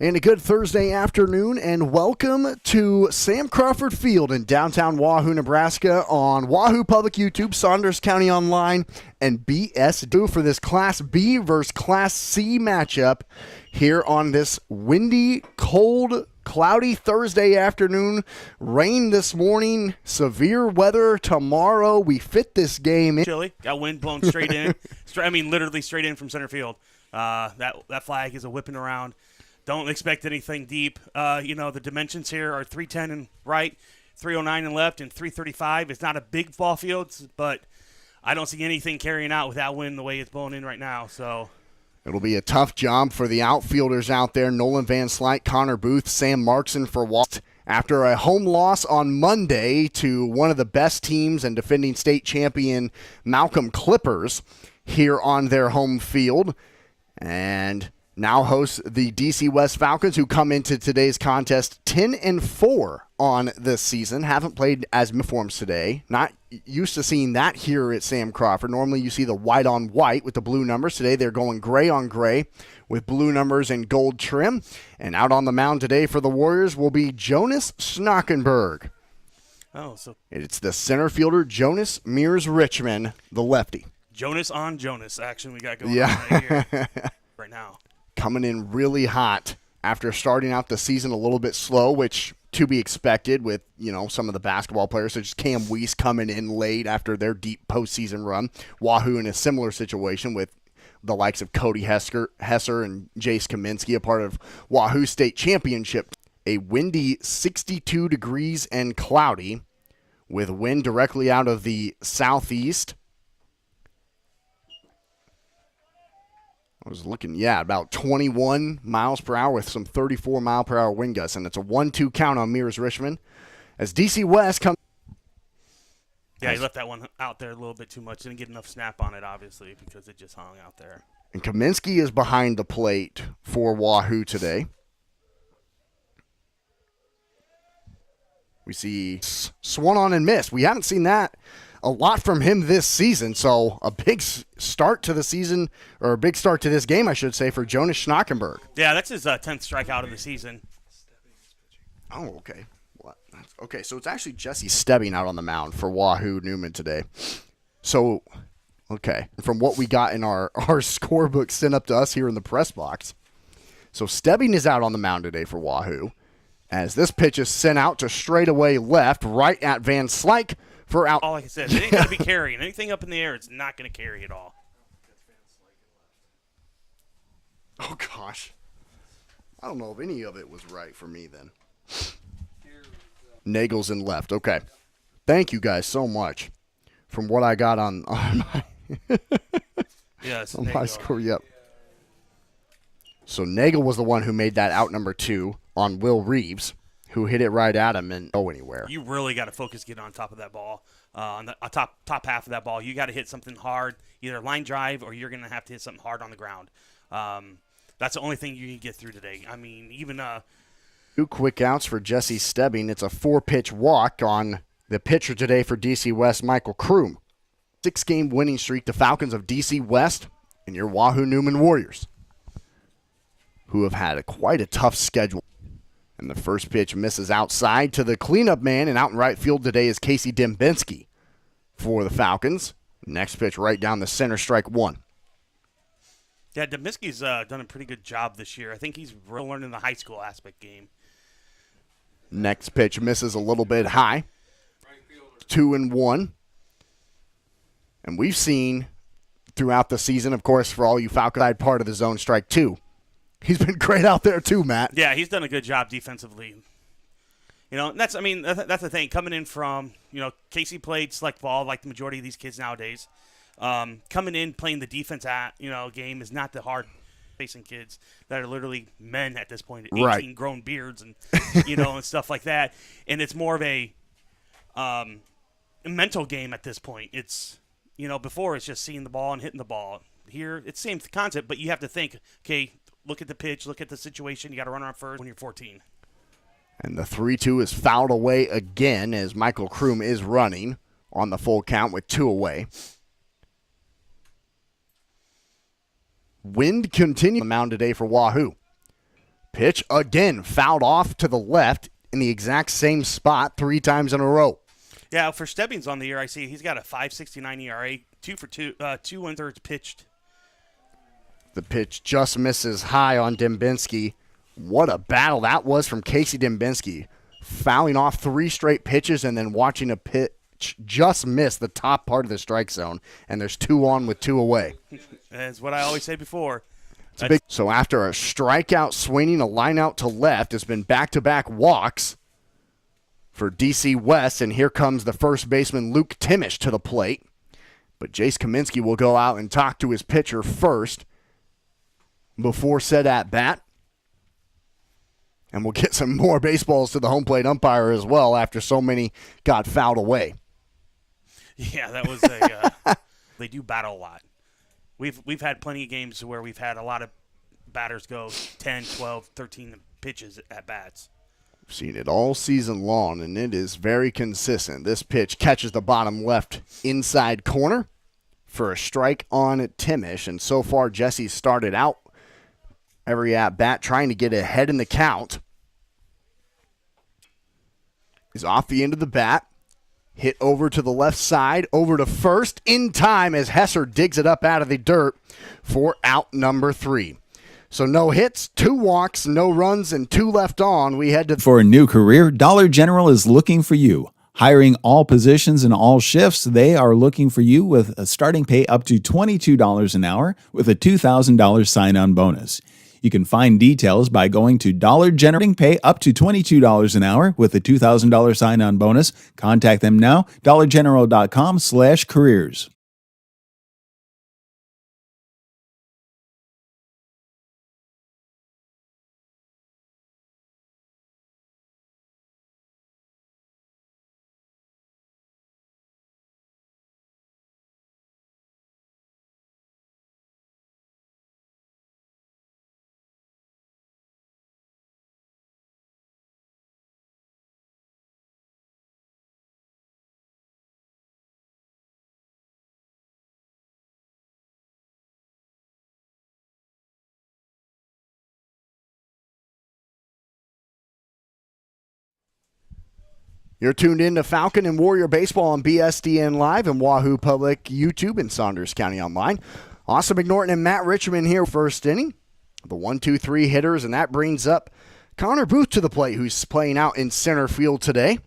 And a good Thursday afternoon, and welcome to Sam Crawford Field in downtown Wahoo, Nebraska on Wahoo Public YouTube, Saunders County Online, and BSD for this Class B versus Class C matchup here on this windy, cold, cloudy Thursday afternoon. Rain this morning, severe weather tomorrow. We fit this game in. Chilly, got wind blowing straight in. Literally straight in from center field. That flag is a whipping around. Don't expect anything deep. The dimensions here are 310 and right, 309 and left, and 335. It's not a big ball field, but I don't see anything carrying out with that wind the way it's blowing in right now. So it'll be a tough job for the outfielders out there. Nolan Van Slyke, Connor Booth, Sam Markson for Walt. After a home loss on Monday to one of the best teams and defending state champion Malcolm Clippers here on their home field. And now hosts the DC West Falcons, who come into today's contest 10-4 on this season. Haven't played as uniforms today. Not used to seeing that here at Sam Crawford. Normally you see the white on white with the blue numbers. Today they're going gray on gray with blue numbers and gold trim. And out on the mound today for the Warriors will be Jonas Schnockenberg. So it's the center fielder, Jonas Mears Richmond, the lefty. Jonas on Jonas action we got going on right here right now. Coming in really hot after starting out the season a little bit slow, which to be expected with, some of the basketball players such as Cam Weiss coming in late after their deep postseason run. Wahoo in a similar situation with the likes of Cody Hesser and Jace Kaminsky, a part of Wahoo State Championship. A windy 62 degrees and cloudy with wind directly out of the southeast. I was looking, about 21 miles per hour with some 34 mile per hour wind gusts, and it's a 1-2 count on Mears Richmond as DC West comes. Yeah, he left that one out there a little bit too much. Didn't get enough snap on it, obviously, because it just hung out there. And Kaminsky is behind the plate for Wahoo today. We see swung on and missed. We haven't seen that a lot from him this season, so a big start to the season, or a big start to this game, I should say, for Jonas Schnockenberg. Yeah, that's his 10th strikeout of the season. Oh, okay. Okay, so it's actually Jesse Stebbing out on the mound for Wahoo Newman today. So, okay, from what we got in our scorebook sent up to us here in the press box, so Stebbing is out on the mound today for Wahoo, as this pitch is sent out to straightaway left, right at Van Slyke for out. Like I said, it ain't going to be carrying. Anything up in the air, it's not going to carry at all. Oh, gosh. I don't know if any of it was right for me then. Nagel's in left. Okay. Thank you guys so much. From what I got on my, yes, on my score, yep. So Nagel was the one who made that out number 2 on Will Reeves, who hit it right at him and go anywhere. You really got to focus, get on top of that ball, on the top half of that ball. You got to hit something hard, either line drive or you're going to have to hit something hard on the ground. That's the only thing you can get through today. I mean, even 2 quick outs for Jesse Stebbing. It's a 4-pitch walk on the pitcher today for DC West, Michael Kroom. 6-game winning streak, the Falcons of DC West and your Wahoo Newman Warriors, who have had quite a tough schedule. And the first pitch misses outside to the cleanup man, and out in right field today is Casey Dembinski for the Falcons. Next pitch right down the center, strike 1. Yeah, Dembinski's done a pretty good job this year. I think he's really learning the high school aspect game. Next pitch misses a little bit high. 2-1. And we've seen throughout the season, of course, for all you Falcon side, part of the zone, strike 2. He's been great out there too, Matt. Yeah, he's done a good job defensively. That's the thing. Coming in from, Casey played select ball like the majority of these kids nowadays. Coming in playing the defense game is not the hard facing kids that are literally men at this point, 18 right. Grown beards and and stuff like that. And it's more of a mental game at this point. It's before it's just seeing the ball and hitting the ball. Here it's the same concept, but you have to think, okay, look at the pitch, look at the situation. You got to run around first when you're 14. And the 3-2 is fouled away again as Michael Kroom is running on the full count with 2 away. Wind continues on the mound today for Wahoo. Pitch again fouled off to the left in the exact same spot 3 times in a row. Yeah, for Stebbings on the year, I see he's got a 5.69 ERA, 2 for 2, 2 1/3 pitched. The pitch just misses high on Dembinski. What a battle that was from Casey Dembinski. Fouling off 3 straight pitches and then watching a pitch just miss the top part of the strike zone. And there's 2 on with 2 away. That's what I always say before. So after a strikeout swinging a line out to left, it's been back-to-back walks for DC West. And here comes the first baseman Luke Timish to the plate. But Jace Kaminsky will go out and talk to his pitcher first before said at-bat. And we'll get some more baseballs to the home plate umpire as well after so many got fouled away. Yeah, that was they do battle a lot. We've had plenty of games where we've had a lot of batters go 10, 12, 13 pitches at bats. We've seen it all season long, and it is very consistent. This pitch catches the bottom left inside corner for a strike on Timish. And so far, Jesse started out every at-bat trying to get ahead in the count. He's off the end of the bat. Hit over to the left side, over to first, in time as Hesser digs it up out of the dirt for out number 3. So no hits, 2 walks, no runs, and 2 left on. We head to... For a new career, Dollar General is looking for you. Hiring all positions and all shifts, they are looking for you with a starting pay up to $22 an hour with a $2,000 sign-on bonus. You can find details by going to Dollar General. Pay up to $22 an hour with a $2,000 sign-on bonus. Contact them now, dollargeneral.com/careers. You're tuned in to Falcon and Warrior Baseball on BSDN Live and Wahoo Public YouTube and Saunders County Online. Austin McNorton and Matt Richmond here first inning. The 1-2-3 hitters, and that brings up Connor Booth to the plate, who's playing out in center field today.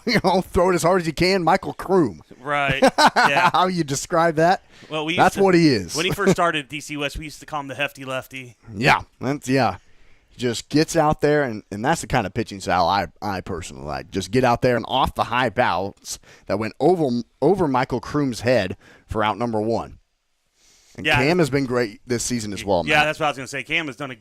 Throw it as hard as you can, Michael Kroom. Right. Yeah. How you describe that? Well, that's what he is. When he first started at DC West, we used to call him the hefty lefty. Yeah. Just gets out there, and that's the kind of pitching style I personally like. Just get out there and off the high bounce that went over Michael Kroom's head for out number 1. And yeah. Cam has been great this season as well, Matt. Yeah, that's what I was going to say. Cam has done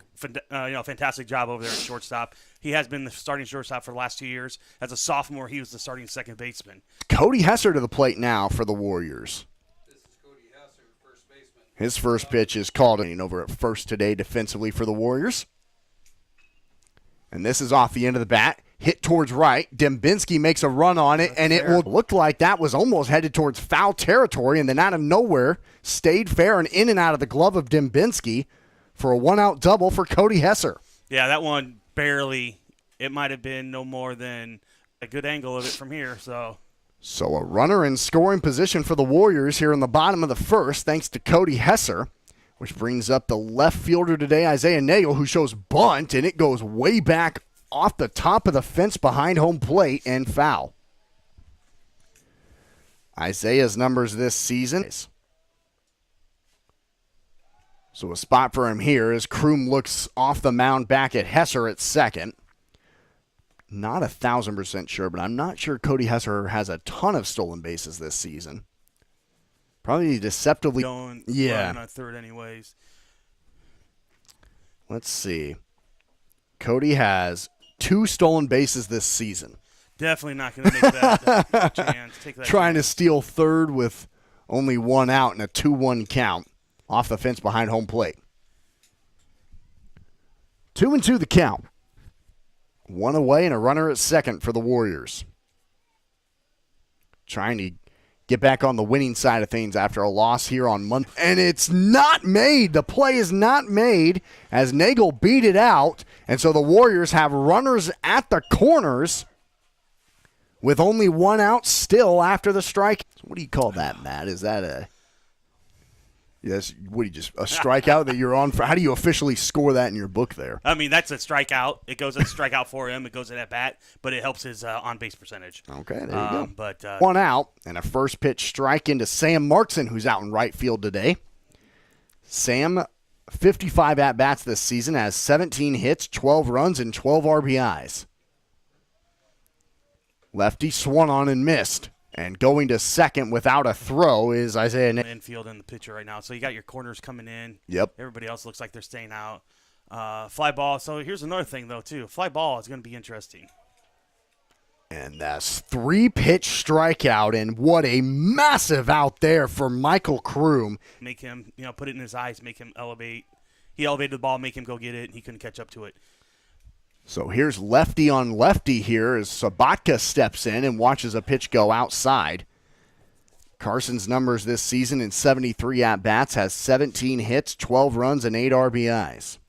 a fantastic job over there at shortstop. He has been the starting shortstop for the last 2 years. As a sophomore, he was the starting second baseman. Cody Hesser to the plate now for the Warriors. This is Cody Hesser, first baseman. His first pitch is called in over at first today defensively for the Warriors. And this is off the end of the bat. Hit towards right. Dembinski makes a run on it, and it will look like that was almost headed towards foul territory, and then out of nowhere, stayed fair and in and out of the glove of Dembinski for a 1-out double for Cody Hesser. Yeah, that one barely. It might have been no more than a good angle of it from here. So a runner in scoring position for the Warriors here in the bottom of the first, thanks to Cody Hesser. Which brings up the left fielder today, Isaiah Nagel, who shows bunt, and it goes way back off the top of the fence behind home plate and foul. Isaiah's numbers this season. So a spot for him here as Kroom looks off the mound back at Hesser at second. Not 1,000% sure, but I'm not sure Cody Hesser has a ton of stolen bases this season. Probably deceptively. Going on third anyways. Let's see. Cody has 2 stolen bases this season. Definitely not going to make that chance. Take that Trying to steal third with only 1 out and a 2-1 count off the fence behind home plate. 2-2 the count. 1 away and a runner at second for the Warriors. Trying to get back on the winning side of things after a loss here on Monday. And it's not made. The play is not made as Nagel beat it out. And so the Warriors have runners at the corners with only one out still after the strike. What do you call that, Matt? Is that a... Yes, what do you just a strikeout that you're on for? How do you officially score that in your book there? I mean, that's a strikeout. It goes as a strikeout for him. It goes at bat, but it helps his on-base percentage. Okay, there you go. But one out and a first pitch strike into Sam Markson, who's out in right field today. Sam, 55 at-bats this season, has 17 hits, 12 runs, and 12 RBIs. Lefty swung on and missed. And going to second without a throw is Isaiah Nagel. Infield in the pitcher right now. So you got your corners coming in. Yep. Everybody else looks like they're staying out. Fly ball. So here's another thing, though, too. Fly ball is going to be interesting. And that's 3-pitch strikeout, and what a massive out there for Michael Kroom. Make him, put it in his eyes, make him elevate. He elevated the ball, make him go get it, and he couldn't catch up to it. So here's lefty on lefty here as Sabatka steps in and watches a pitch go outside. Carson's numbers this season in 73 at-bats has 17 hits, 12 runs, and 8 RBIs.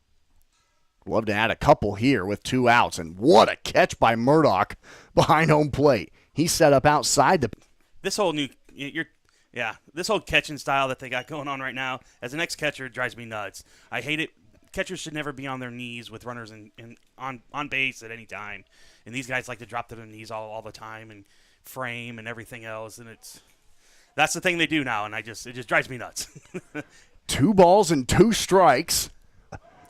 Love to add a couple here with 2 outs, and what a catch by Murdoch behind home plate. He set up outside the... This whole this whole catching style that they got going on right now, as an ex-catcher, it drives me nuts. I hate it. Catchers should never be on their knees with runners on base at any time. And these guys like to drop to their knees all the time and frame and everything else. And that's the thing they do now, and it just drives me nuts. 2 balls and 2 strikes.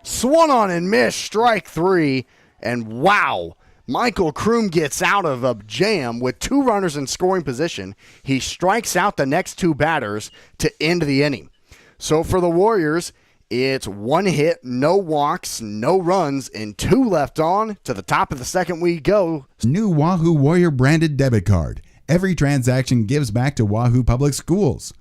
Swung on and missed, strike 3. And wow, Michael Kroom gets out of a jam with 2 runners in scoring position. He strikes out the next 2 batters to end the inning. So for the Warriors, it's 1 hit, no walks, no runs, and 2 left on. To the top of the second we go. New Wahoo Warrior branded debit card. Every transaction gives back to Wahoo Public Schools.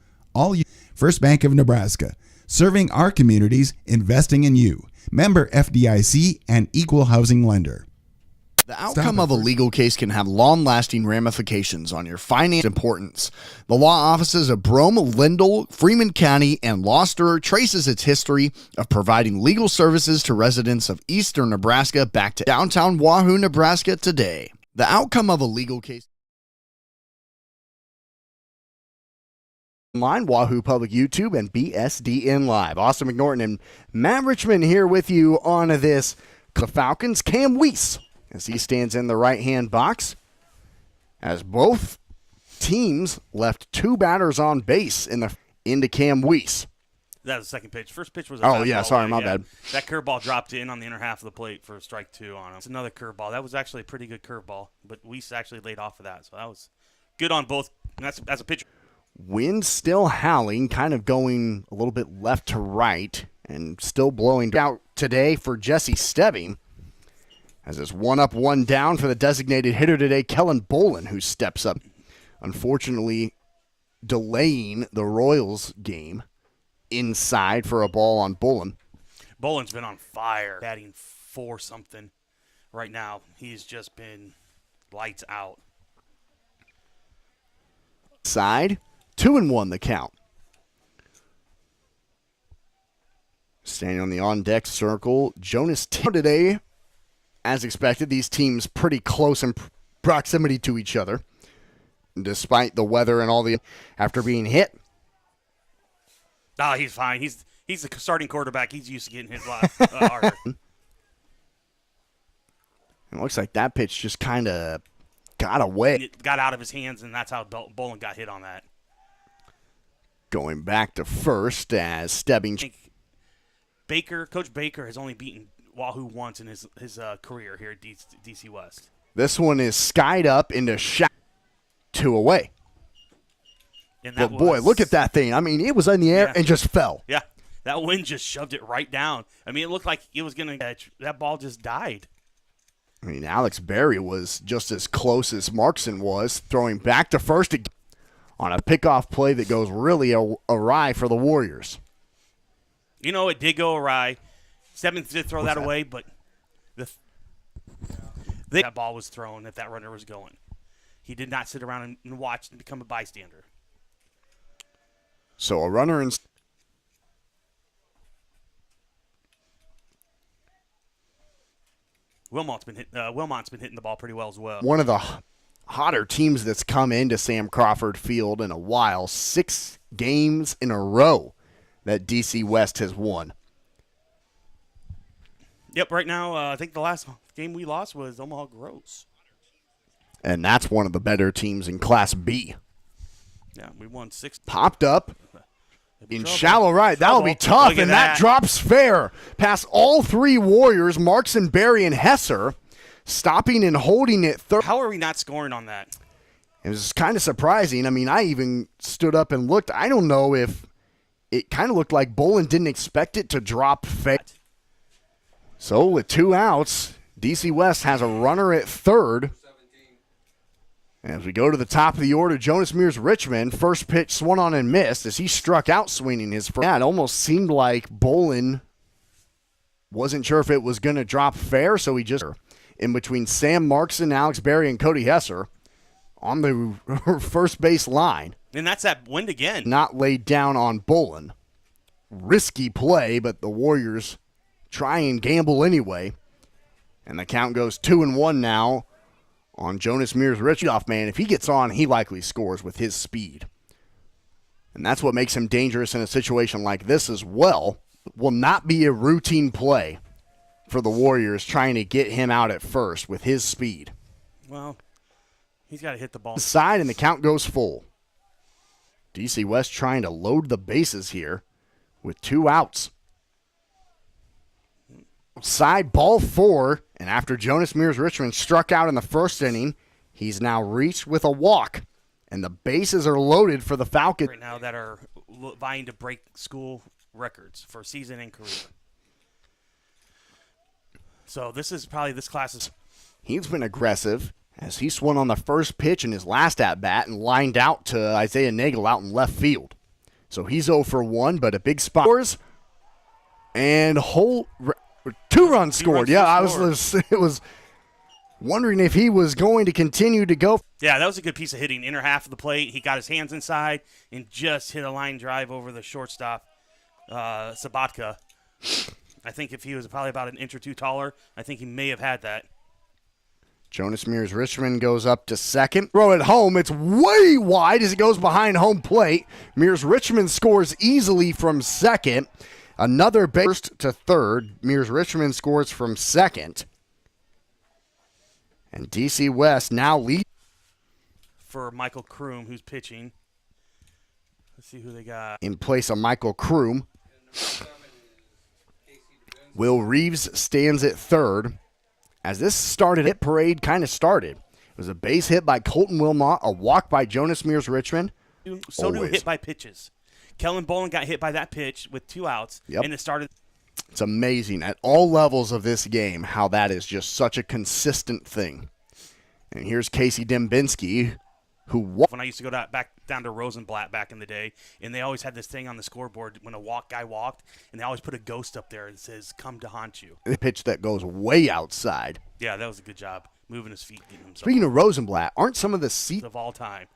First Bank of Nebraska. Serving our communities, investing in you. Member FDIC and equal housing lender. The outcome of a legal case can have long-lasting ramifications on your financial importance. The law offices of Brome, Lindell, Freeman County, and Gloucester traces its history of providing legal services to residents of eastern Nebraska back to downtown Wahoo, Nebraska today. The outcome of a legal case. Online, Wahoo Public YouTube, and BSDN Live. Austin McNorton and Matt Richmond here with you on this. The Falcons, Cam Weiss, as he stands in the right-hand box, as both teams left 2 batters on base into Cam Weiss. That was the second pitch. First pitch was a fastball sorry, away, my bad. That curveball dropped in on the inner half of the plate for strike 2 on him. It's another curveball. That was actually a pretty good curveball, but Weiss actually laid off of that, so that was good on both. And that's as a pitcher. Wind still howling, kind of going a little bit left to right, and still blowing out today for Jesse Stebbing. As it's 1 up, 1 down for the designated hitter today, Kellen Bolin, who steps up, unfortunately delaying the Royals game inside for a ball on Bolin. Bolin's been on fire, batting 4-something right now. He's just been lights out. Side, 2-1 the count. Standing on the on-deck circle, Jonas today. As expected, these teams pretty close in proximity to each other, despite the weather and all the after being hit. Oh, he's fine. He's the starting quarterback. He's used to getting hit a lot harder. It looks like that pitch just kind of got away. It got out of his hands, and that's how Bolin got hit on that. Going back to first as Stebbing. Coach Baker has only beaten Wahoo once in his career here at DC West. This one is skied up into shot 2 away. And but boy, look at that thing. I mean, it was in the air and just fell. Yeah, that wind just shoved it right down. I mean, it looked like it was going to catch. That ball just died. I mean, Alex Berry was just as close as Markson was, throwing back to first on a pickoff play that goes really awry for the Warriors. You know, it did go awry. Stebbins did throw that away, but that ball was thrown if that runner was going. He did not sit around and watch and become a bystander. So a runner in. Wilmot's been hitting the ball pretty well as well. One of the hotter teams that's come into Sam Crawford Field in a while. 6 games in a row that DC West has won. Yep, right now, I think the last game we lost was Omaha Gross. And that's one of the better teams in Class B. Yeah, we won 6. Popped up in Trouble. shallow right. That'll be Trouble. tough, Look at and that that. drops fair. Past all 3 Warriors, Markson, Berry, and Hesser, stopping and holding it third. How are we not scoring on that? It was kind of surprising. I mean, I even stood up and looked. I don't know if it kind of looked like Bolin didn't expect it to drop fair. So with 2 outs, DC West has a runner at third. As we go to the top of the order, Jonas Mears Richmond, first pitch swung on and missed as he struck out swinging his first. Yeah, it almost seemed like Bolin wasn't sure if it was going to drop fair, so he just in between Sam Markson, Alex Berry, and Cody Hesser on the first base line. And that's that wind again. Not laid down on Bolin. Risky play, but the Warriors try and gamble anyway. And the count goes 2-1 now on Jonas Mears Richmond. Man, if he gets on, he likely scores with his speed. And that's what makes him dangerous in a situation like this as well. Will not be a routine play for the Warriors trying to get him out at first with his speed. Well, he's got to hit the ball. Side, and the count goes full. DC West trying to load the bases here with 2 outs. Side, ball 4, and after Jonas Mears Richmond struck out in the first inning, he's now reached with a walk, and the bases are loaded for the Falcons. Right now that are vying to break school records for season and career. So this class is. He's been aggressive as he swung on the first pitch in his last at-bat and lined out to Isaiah Nagel out in left field. So he's 0 for 1, but a big spot. And 2 runs scored. Yeah, I was wondering if he was going to continue to go. Yeah, that was a good piece of hitting. Inner half of the plate. He got his hands inside and just hit a line drive over the shortstop, Sabatka. I think if he was probably about an inch or 2 taller, I think he may have had that. Jonas Mears Richmond goes up to second. Throw it home. It's way wide as it goes behind home plate. Mears Richmond scores easily from second. Another first to third. Mears Richmond scores from second. And DC West now leads. For Michael Kroom, who's pitching. Let's see who they got. In place of Michael Kroom. Will Reeves stands at third. As this hit parade kind of started, it was a base hit by Colton Wilmot, a walk by Jonas Mears Richmond. So do hit by pitches. Kellen Bolin got hit by that pitch with 2 outs, and it started. It's amazing at all levels of this game how that is just such a consistent thing. And here's Casey Dembinski, who when I used to go back down to Rosenblatt back in the day, and they always had this thing on the scoreboard when a guy walked, and they always put a ghost up there that says, "Come to haunt you." A pitch that goes way outside. Yeah, that was a good job. Moving his feet. Getting himself Speaking of Rosenblatt, aren't some of the seats of all time?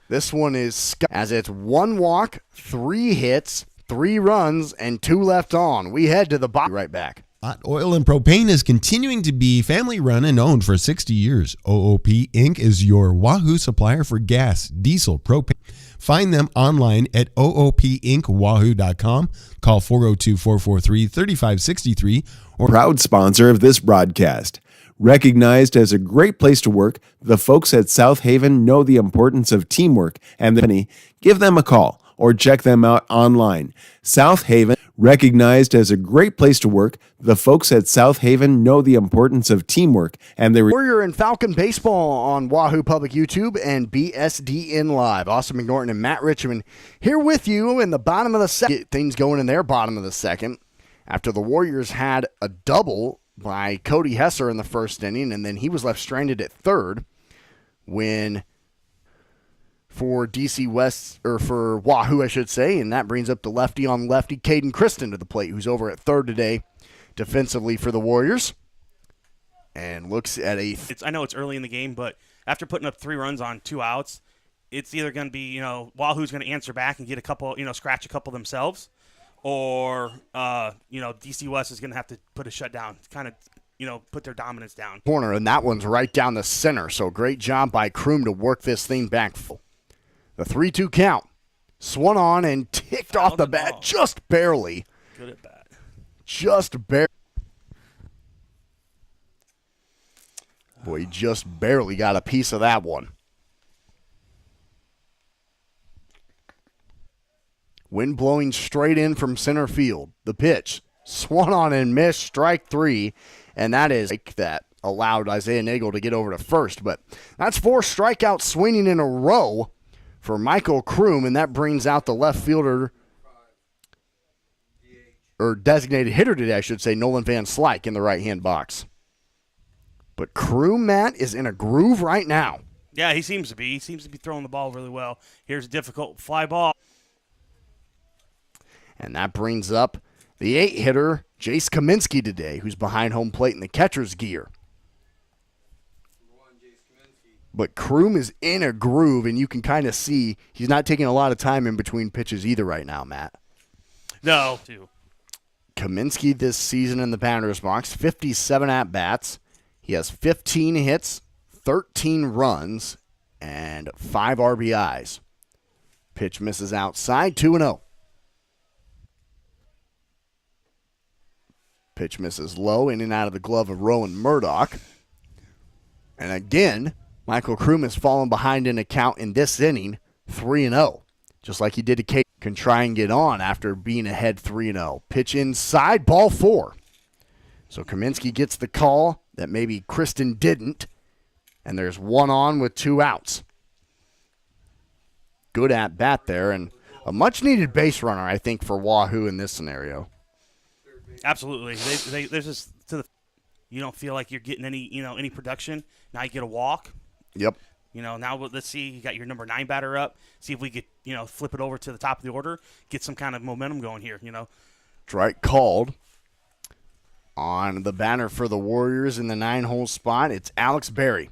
This one is as it's 1 walk, 3 hits, 3 runs, and 2 left on. We head to the bottom. Right back. Hot Oil and Propane is continuing to be family run and owned for 60 years. OOP Inc. is your Wahoo supplier for gas, diesel, propane. Find them online at oopinkwahoo.com. Call 402-443-3563 or Proud sponsor of this broadcast. Recognized as a great place to work, the folks at South Haven know the importance of teamwork and give them a call or check them out online. South Haven, recognized as a great place to work, the folks at South Haven know the importance of teamwork and they Warrior and Falcon baseball on Wahoo Public YouTube and BSDN Live. Austin McNorton and Matt Richmond here with you in the bottom of the second. Get things going in their bottom of the second after the Warriors had a double by Cody Hesser in the first inning, and then he was left stranded at third when for DC West, or for Wahoo, I should say, and that brings up the lefty on lefty, Caden Kristen to the plate, who's over at third today defensively for the Warriors, and looks at I know it's early in the game, but after putting up 3 runs on 2 outs, it's either going to be, Wahoo's going to answer back and get a couple, scratch a couple themselves, or, DC West is going to have to put a shutdown, kind of, put their dominance down. Corner, and that one's right down the center. So great job by Kroom to work this thing back. The 3-2 count. Swung on and ticked off the bat just barely. Good at bat. Just barely. Boy, he just barely got a piece of that one. Wind blowing straight in from center field. The pitch. Swung on and missed. Strike 3. And that is that allowed Isaiah Nagel to get over to first. But that's 4 strikeouts swinging in a row for Michael Kroom, and that brings out the left fielder, or designated hitter today, I should say, Nolan Van Slyke in the right-hand box. But Kroom, Matt, is in a groove right now. Yeah, he seems to be. He seems to be throwing the ball really well. Here's a difficult fly ball. And that brings up the 8-hitter, Jace Kaminsky today, who's behind home plate in the catcher's gear. But Kroom is in a groove, and you can kind of see he's not taking a lot of time in between pitches either right now, Matt. No. Too. Kaminsky this season in the batter's box, 57 at-bats. He has 15 hits, 13 runs, and 5 RBIs. Pitch misses outside, 2-0. Pitch misses low, in and out of the glove of Rowan Murdoch. And again, Michael Kroom has fallen behind in a count in this inning, 3-0. Just like he did to Kate. Can try and get on after being ahead 3-0. Pitch inside, ball 4. So Kaminsky gets the call that maybe Kristen didn't. And there's 1 on with 2 outs. Good at bat there, and a much-needed base runner, I think, for Wahoo in this scenario. Absolutely. There's just you don't feel like you're getting any production. Now you get a walk. Yep. Now let's see. You got your number 9 batter up. See if we could, flip it over to the top of the order, get some kind of momentum going here. Strike called on the batter for the Warriors in the 9-hole spot. It's Alex Berry,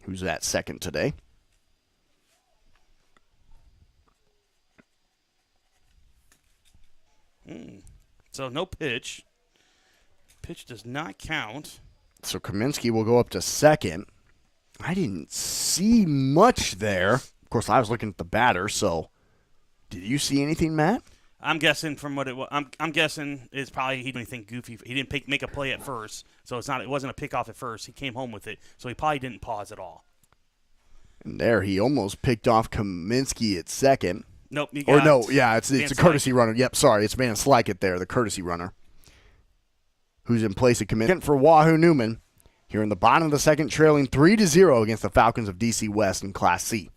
who's at second today. So no pitch. Pitch does not count. So Kaminsky will go up to second. I didn't see much there. Of course, I was looking at the batter, so did you see anything, Matt? I'm guessing from what it was. I'm guessing it's probably he didn't think goofy. He didn't make a play at first, so it wasn't a pickoff at first. He came home with it, so he probably didn't pause at all. And there he almost picked off Kaminsky at second. Nope. It's a courtesy runner. Yep, sorry, it's Van Slyke there, the courtesy runner, who's in place of Kaminsky for Wahoo Newman. Here in the bottom of the second, trailing 3-0 against the Falcons of DC West in Class C.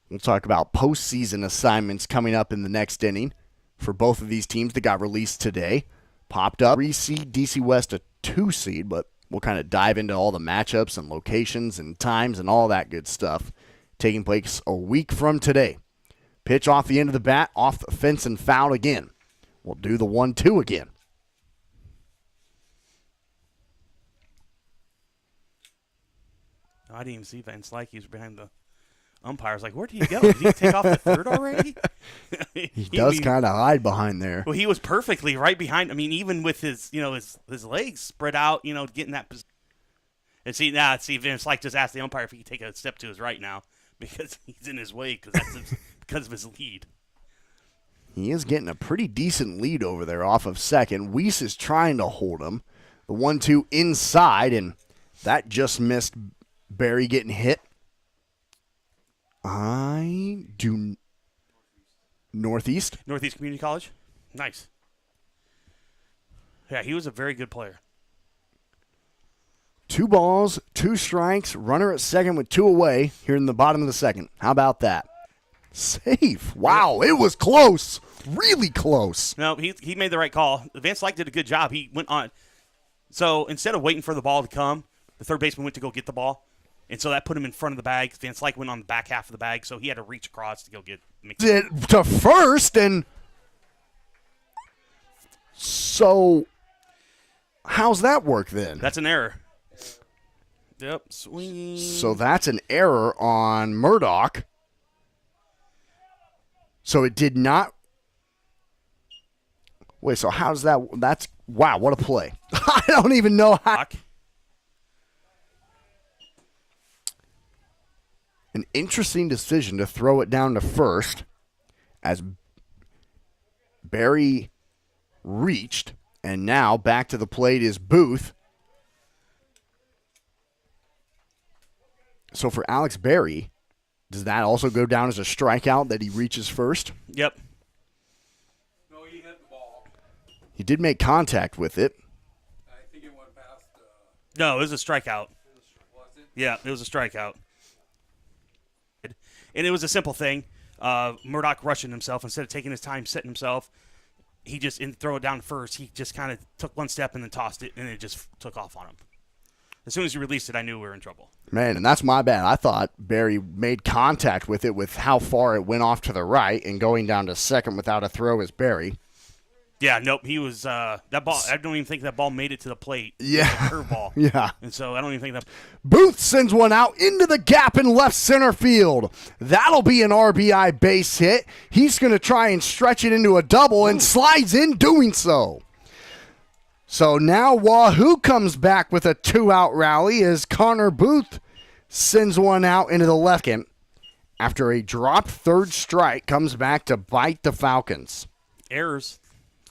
We'll talk about postseason assignments coming up in the next inning for both of these teams that got released today. Popped up 3 seed, DC West a 2 seed, but we'll kind of dive into all the matchups and locations and times and all that good stuff taking place a week from today. Pitch off the end of the bat, off the fence and foul again. We'll do the 1-2 again. I didn't even see Van Slyke. He was behind the umpires. Like, where did he go? Did he take off the third already? He does kind of hide behind there. Well, he was perfectly right behind. I mean, even with his legs spread out, getting that position. And see, Van Slyke just asked the umpire if he could take a step to his right now because he's in his way because of his lead. He is getting a pretty decent lead over there off of second. Weiss is trying to hold him. The 1-2 inside, and that just missed Barry getting hit. I do Northeast Community College. Nice. Yeah, he was a very good player. 2 balls, 2 strikes, runner at second with 2 away here in the bottom of the second. How about that? Safe. Wow, it was close. Really close. No, he made the right call. Van Slyke did a good job. He went on. So instead of waiting for the ball to come, the third baseman went to go get the ball. And so that put him in front of the bag. Van Slyke went on the back half of the bag, so he had to reach across to go get it to first. And so how's that work then? That's an error. Yep, swinging. So that's an error on Murdoch. So it did not. Wait, so how's that? That's, wow, what a play. I don't even know how. An interesting decision to throw it down to first as Barry reached, and now back to the plate is Booth. So for Alex Berry, does that also go down as a strikeout that he reaches first? Yep. No, he hit the ball. He did make contact with it. I think it went past. No, it was a strikeout. Was it? Yeah, it was a strikeout. And it was a simple thing. Murdoch rushing himself. Instead of taking his time setting himself, he just didn't throw it down first. He just kind of took one step and then tossed it, and it just took off on him. As soon as he released it, I knew we were in trouble. Man, and that's my bad. I thought Barry made contact with it with how far it went off to the right, and going down to second without a throw is Barry. Yeah, nope. He was that ball. I don't even think that ball made it to the plate. Yeah. It was a curveball. Yeah. And so I don't even think that. Booth sends one out into the gap in left center field. That'll be an RBI base hit. He's going to try and stretch it into a double and slides in doing so. So now Wahoo comes back with a 2-out rally as Connor Booth sends one out into the left end. After a dropped third strike, comes back to bite the Falcons. Errors,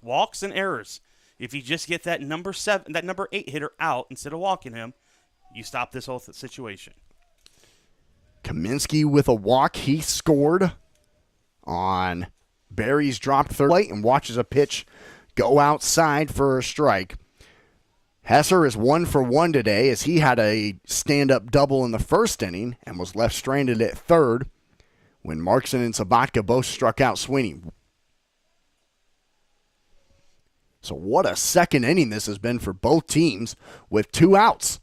walks and errors. If you just get that number 8 hitter out instead of walking him, you stop this whole situation. Kaminsky with a walk. He scored on Barry's dropped third plate and watches a pitch go outside for a strike. Hesser is 1 for 1 today as he had a stand-up double in the first inning and was left stranded at third when Markson and Sabatka both struck out Sweeney. So what a second inning this has been for both teams with 2 outs.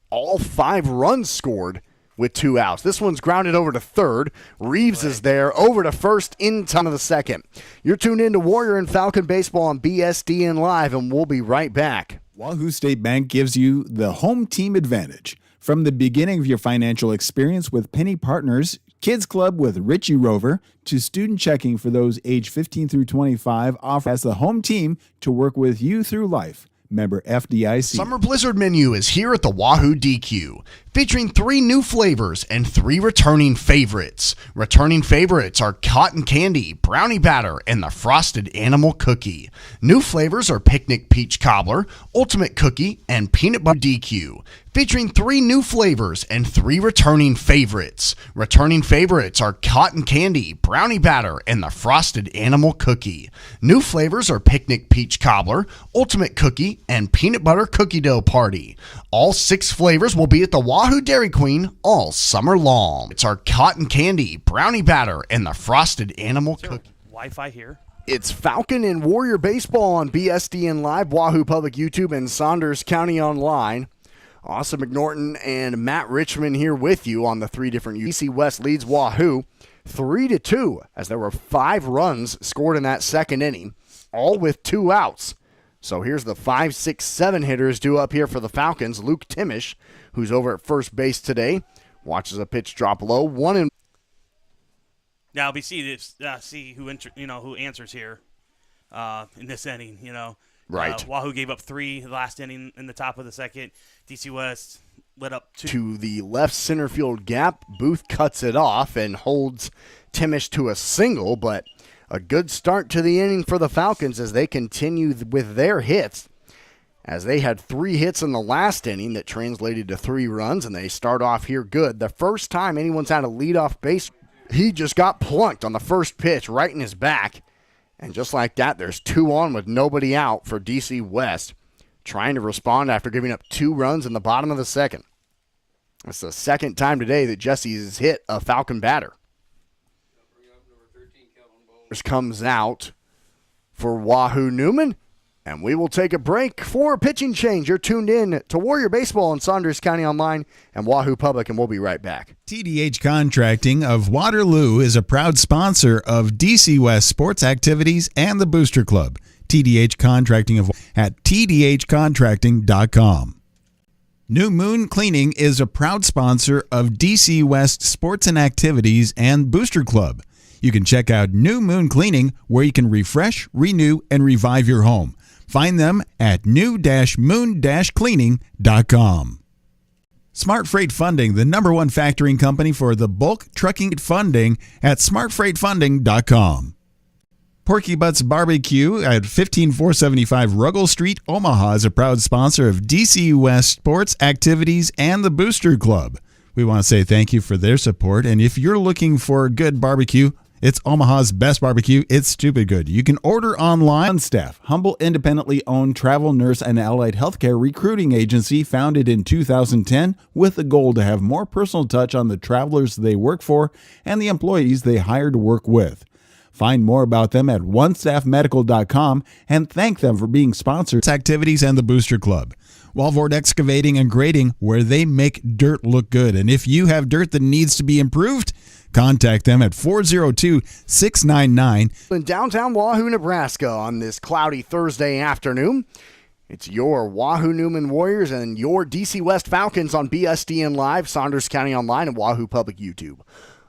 All 5 runs scored with 2 outs. This one's grounded over to third. Reeves is there, over to first in time of the second. You're tuned in to Warrior and Falcon Baseball on BSDN Live, and we'll be right back. Wahoo State Bank gives you the home team advantage. From the beginning of your financial experience with Penny Partners, Kids Club with Richie Rover, to student checking for those age 15 through 25, offer as the home team to work with you through life. Member FDIC. Summer Blizzard menu is here at the Wahoo DQ, featuring 3 new flavors and 3 returning favorites. Returning favorites are cotton candy, brownie batter, and the frosted animal cookie. New flavors are picnic peach cobbler, ultimate cookie, and peanut butter DQ, featuring 3 new flavors and 3 returning favorites. Returning favorites are cotton candy, brownie batter, and the frosted animal cookie. New flavors are picnic peach cobbler, ultimate cookie, and peanut butter cookie dough party. All 6 flavors will be at the Wahoo Dairy Queen all summer long. It's our cotton candy, brownie batter, and the frosted animal cookie. Wi-Fi here. It's Falcon and Warrior Baseball on BSDN Live, Wahoo Public YouTube, and Saunders County Online. Austin McNorton and Matt Richmond here with you on the 3 different DC West leads Wahoo 3-2 as there were 5 runs scored in that second inning, all with 2 outs. So here's the 5, 6, 7 hitters due up here for the Falcons. Luke Timish, who's over at first base today, watches a pitch drop low. 1-1. Now we see this. See who who answers here in this inning. Right. Wahoo gave up 3 last inning in the top of the second. DC West lit up 2. To the left center field gap, Booth cuts it off and holds Timish to a single, but a good start to the inning for the Falcons as they continue with their hits, as they had 3 hits in the last inning that translated to 3 runs, and they start off here good. The first time anyone's had a leadoff base, he just got plunked on the first pitch right in his back. And just like that, there's 2 on with nobody out for DC West, trying to respond after giving up 2 runs in the bottom of the second. It's the second time today that Jesse's hit a Falcon batter. Comes out for Wahoo Newman, and we will take a break for a pitching change. You're tuned in to Warrior Baseball on Saunders County Online and Wahoo Public, and we'll be right back. TDH Contracting of Waterloo is a proud sponsor of DC West sports activities and the Booster Club. TDH Contracting at tdhcontracting.com. New Moon Cleaning is a proud sponsor of DC West Sports and Activities and Booster Club. You can check out New Moon Cleaning, where you can refresh, renew, and revive your home. Find them at new-moon-cleaning.com. Smart Freight Funding, the #1 factoring company for the bulk trucking funding at smartfreightfunding.com. Porky Butts Barbecue at 15475 Ruggles Street, Omaha is a proud sponsor of DC West Sports, Activities, and the Booster Club. We want to say thank you for their support, and if you're looking for good barbecue, it's Omaha's best barbecue. It's stupid good. You can order online. Staff, humble, independently owned travel nurse and allied healthcare recruiting agency founded in 2010 with the goal to have more personal touch on the travelers they work for and the employees they hire to work with. Find more about them at onestaffmedical.com and thank them for being sponsors. Activities and the Booster Club. Wallvord Excavating and Grading, where they make dirt look good. And if you have dirt that needs to be improved, contact them at 402-699. In downtown Wahoo, Nebraska on this cloudy Thursday afternoon, it's your Wahoo Newman Warriors and your DC West Falcons on BSDN Live, Saunders County Online, and Wahoo Public YouTube.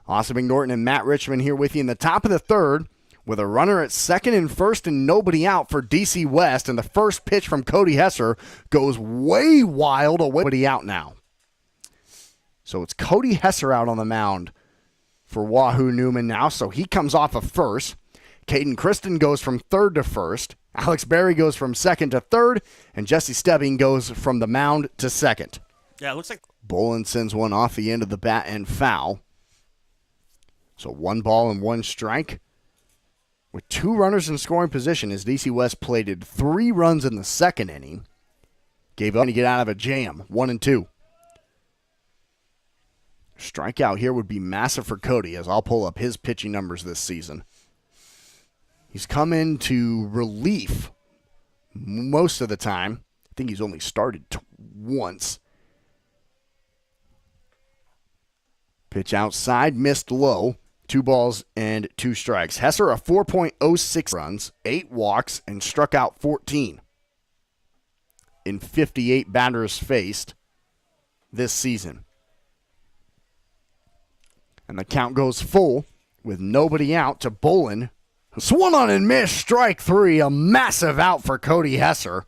Austin McNorton and Matt Richmond here with you in the top of the third with a runner at second and first and nobody out for DC West. And the first pitch from Cody Hesser goes way wild away. Nobody out now. So it's Cody Hesser out on the mound for Wahoo Newman now. So he comes off of first. Caden Kristen goes from third to first. Alex Berry goes from second to third. And Jesse Stebbing goes from the mound to second. Yeah, it looks like Bolin sends one off the end of the bat and foul. So 1 ball and 1 strike. With 2 runners in scoring position as DC West plated 3 runs in the second inning. Gave up to get out of a jam, 1 and 2. Strikeout here would be massive for Cody, as I'll pull up his pitching numbers this season. He's come into relief most of the time. I think he's only started once. Pitch outside, missed low. 2 balls and 2 strikes. Hesser, a 4.06 runs, 8 walks, and struck out 14 in 58 batters faced this season. And the count goes full with nobody out to Bolin. Swung on and missed, strike 3. A massive out for Cody Hesser.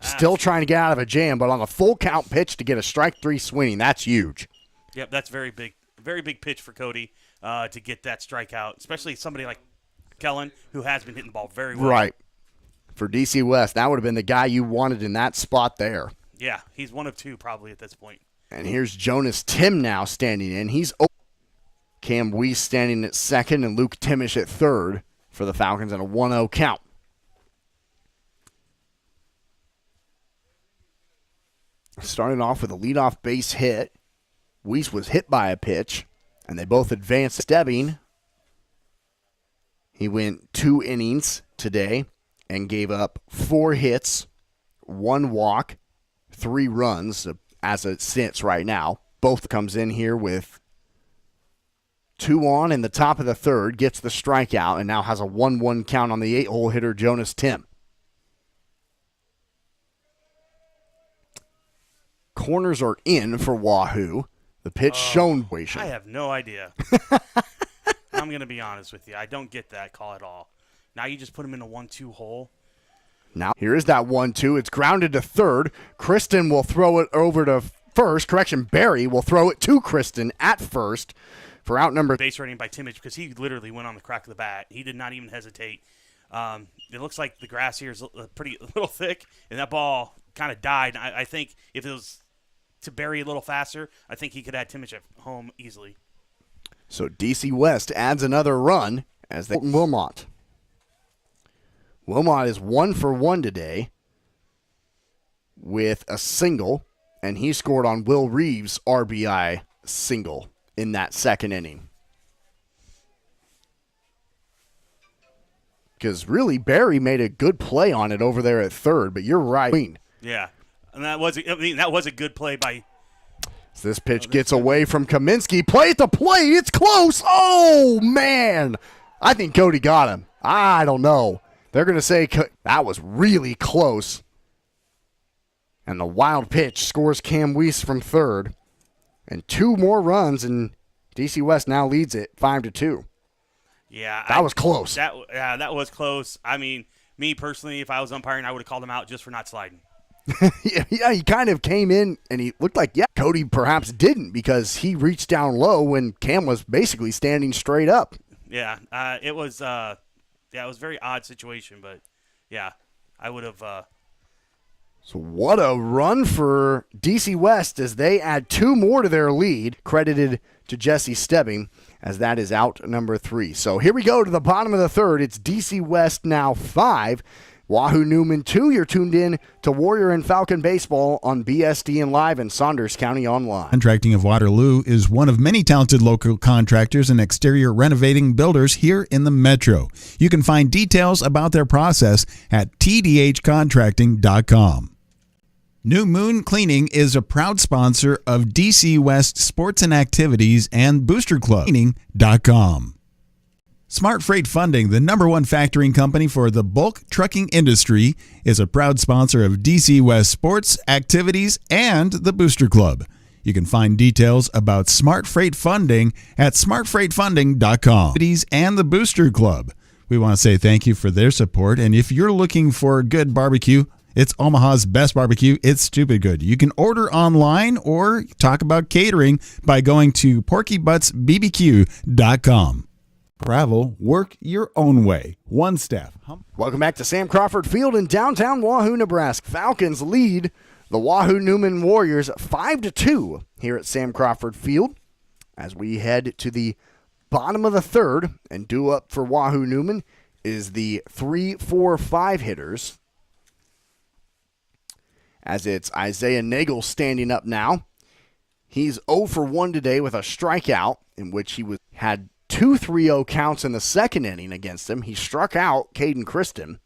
Still trying to get out of a jam, but on a full count pitch to get a strike 3 swinging, that's huge. Yep, that's very big pitch for Cody to get that strikeout, especially somebody like Kellen, who has been hitting the ball very well. Right. For DC West, that would have been the guy you wanted in that spot there. Yeah, he's 1 of 2 probably at this point. And here's Jonas Tim now standing in. He's open. Cam Weiss standing at second and Luke Timish at third for the Falcons in a 1-0 count. Starting off with a leadoff base hit. Weiss was hit by a pitch, and they both advanced. Stebbing, he went 2 innings today and gave up 4 hits, 1 walk, 3 runs as it sits right now. Both comes in here with 2 on in the top of the third, gets the strikeout, and now has a 1-1 count on the 8-hole hitter Jonas Tim. Corners are in for Wahoo. The pitch shown. I have no idea. I'm going to be honest with you. I don't get that call at all. Now you just put him in a 1-2 hole. Now, here is that 1-2. It's grounded to third. Kristen will throw it over to first. Barry will throw it to Kristen at first for out number. Base running by Timmage because he literally went on the crack of the bat. He did not even hesitate. It looks like the grass here is a little thick, and that ball kind of died. I think if it was to Barry a little faster, I think he could add Timmage at home easily. So DC West adds another run as they Wilmot. Wilmot is 1 for 1 today with a single, and he scored on Will Reeves' RBI single in that second inning. Because really, Barry made a good play on it over there at third, but you're right. Yeah, and that was a good play by. So this pitch gets away from Kaminsky. Play at the plate. It's close. Oh, man. I think Cody got him. I don't know. They're going to say that was really close. And the wild pitch scores Cam Weiss from third. And 2 more runs, and DC West now leads it 5-2. Yeah, That was close. That was close. I mean, me personally, if I was umpiring, I would have called him out just for not sliding. Yeah, he kind of came in, and he looked like, Cody perhaps didn't because he reached down low when Cam was basically standing straight up. Yeah, it was a very odd situation, but yeah, I would have. So what a run for DC West as they add 2 more to their lead, credited to Jesse Stebbing, as that is out number 3. So here we go to the bottom of the third. It's DC West now 5, Wahoo Newman 2. You're tuned in to Warrior and Falcon Baseball on BSDN Live and Saunders County Online. Contracting of Waterloo is one of many talented local contractors and exterior renovating builders here in the metro. You can find details about their process at tdhcontracting.com. New Moon Cleaning is a proud sponsor of DC West Sports and Activities and Booster Club. Cleaning.com. Smart Freight Funding, the #1 factoring company for the bulk trucking industry, is a proud sponsor of DC West Sports, Activities, and the Booster Club. You can find details about Smart Freight Funding at smartfreightfunding.com. Activities and the Booster Club. We want to say thank you for their support, and if you're looking for good barbecue, it's Omaha's best barbecue. It's stupid good. You can order online or talk about catering by going to porkybuttsbbq.com. Travel, work your own way. One step. Welcome back to Sam Crawford Field in downtown Wahoo, Nebraska. Falcons lead the Wahoo Newman Warriors 5-2 here at Sam Crawford Field as we head to the bottom of the third, and due up for Wahoo Newman is the 3-4-5 hitters, as it's Isaiah Nagel standing up now. He's 0 for 1 today with a strikeout, in which he had 2 3-0 counts in the second inning against him. He struck out Caden Kristen.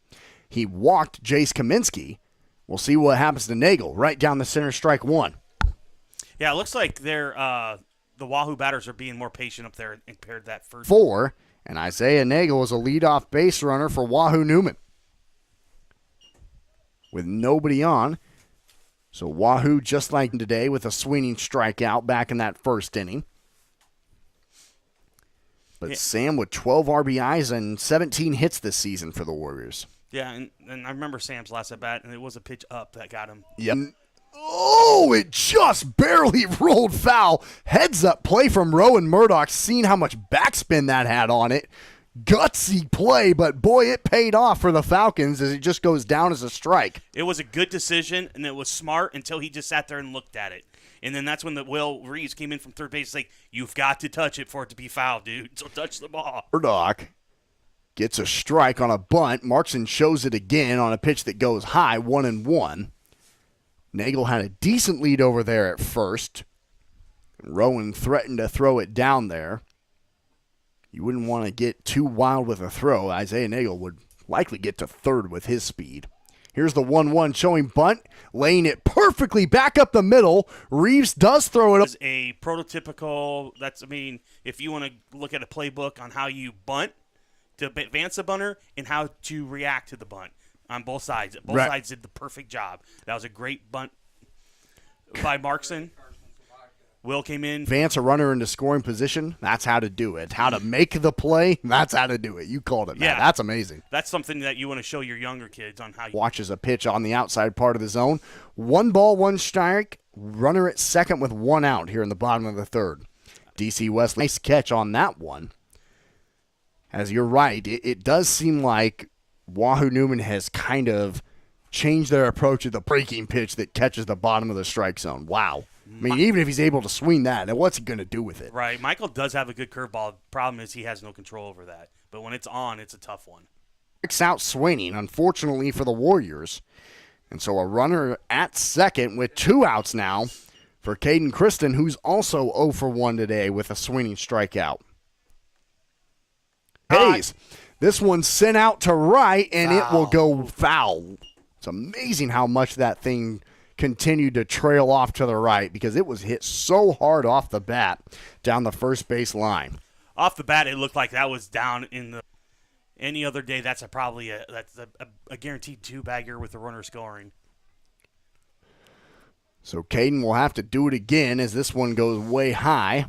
He walked Jace Kaminsky. We'll see what happens to Nagel. Right down the center, strike 1. Yeah, it looks like the Wahoo batters are being more patient up there compared to that first. 4, and Isaiah Nagel is a leadoff base runner for Wahoo Newman. With nobody on. So Wahoo, just like today, with a swinging strikeout back in that first inning. But Sam with 12 RBIs and 17 hits this season for the Warriors. Yeah, and I remember Sam's last at bat, and it was a pitch up that got him. Yep. Oh, it just barely rolled foul. Heads up play from Rowan Murdoch, seeing how much backspin that had on it. Gutsy play, but boy, it paid off for the Falcons as it just goes down as a strike. It was a good decision, and it was smart until he just sat there and looked at it. And then that's when the Will Reeves came in from third base, like, you've got to touch it for it to be foul, dude. So touch the ball. Murdoch gets a strike on a bunt. Markson shows it again on a pitch that goes high, 1-1. Nagel had a decent lead over there at first. Rowan threatened to throw it down there. You wouldn't want to get too wild with a throw. Isaiah Nagel would likely get to third with his speed. Here's the 1-1 showing bunt, laying it perfectly back up the middle. Reeves does throw it up. It's a prototypical, if you want to look at a playbook on how you bunt to advance a bunter and how to react to the bunt on both sides. Both sides did the perfect job. That was a great bunt by Markson. Will came in. Advance a runner into scoring position, that's how to do it. How to make the play, that's how to do it. You called it, man. Yeah. That's amazing. That's something that you want to show your younger kids on how you Watches a pitch on the outside part of the zone. 1 ball, 1 strike. Runner at second with 1 out here in the bottom of the third. DC West, nice catch on that one. As you're right, it does seem like Wahoo Newman has kind of changed their approach to the breaking pitch that catches the bottom of the strike zone. Wow. I mean, even if he's able to swing that, what's he going to do with it? Right. Michael does have a good curveball. Problem is he has no control over that. But when it's on, it's a tough one. Strikes out swinging, unfortunately for the Warriors. And so a runner at second with 2 outs now for Caden Kristen, who's also 0 for 1 today with a swinging strikeout. Hayes, this one's sent out to right, and it will go foul. It's amazing how much that thing continued to trail off to the right because it was hit so hard off the bat down the first base line. Off the bat, it looked like that was down in the. Any other day, that's probably a guaranteed 2-bagger with the runner scoring. So Caden will have to do it again as this one goes way high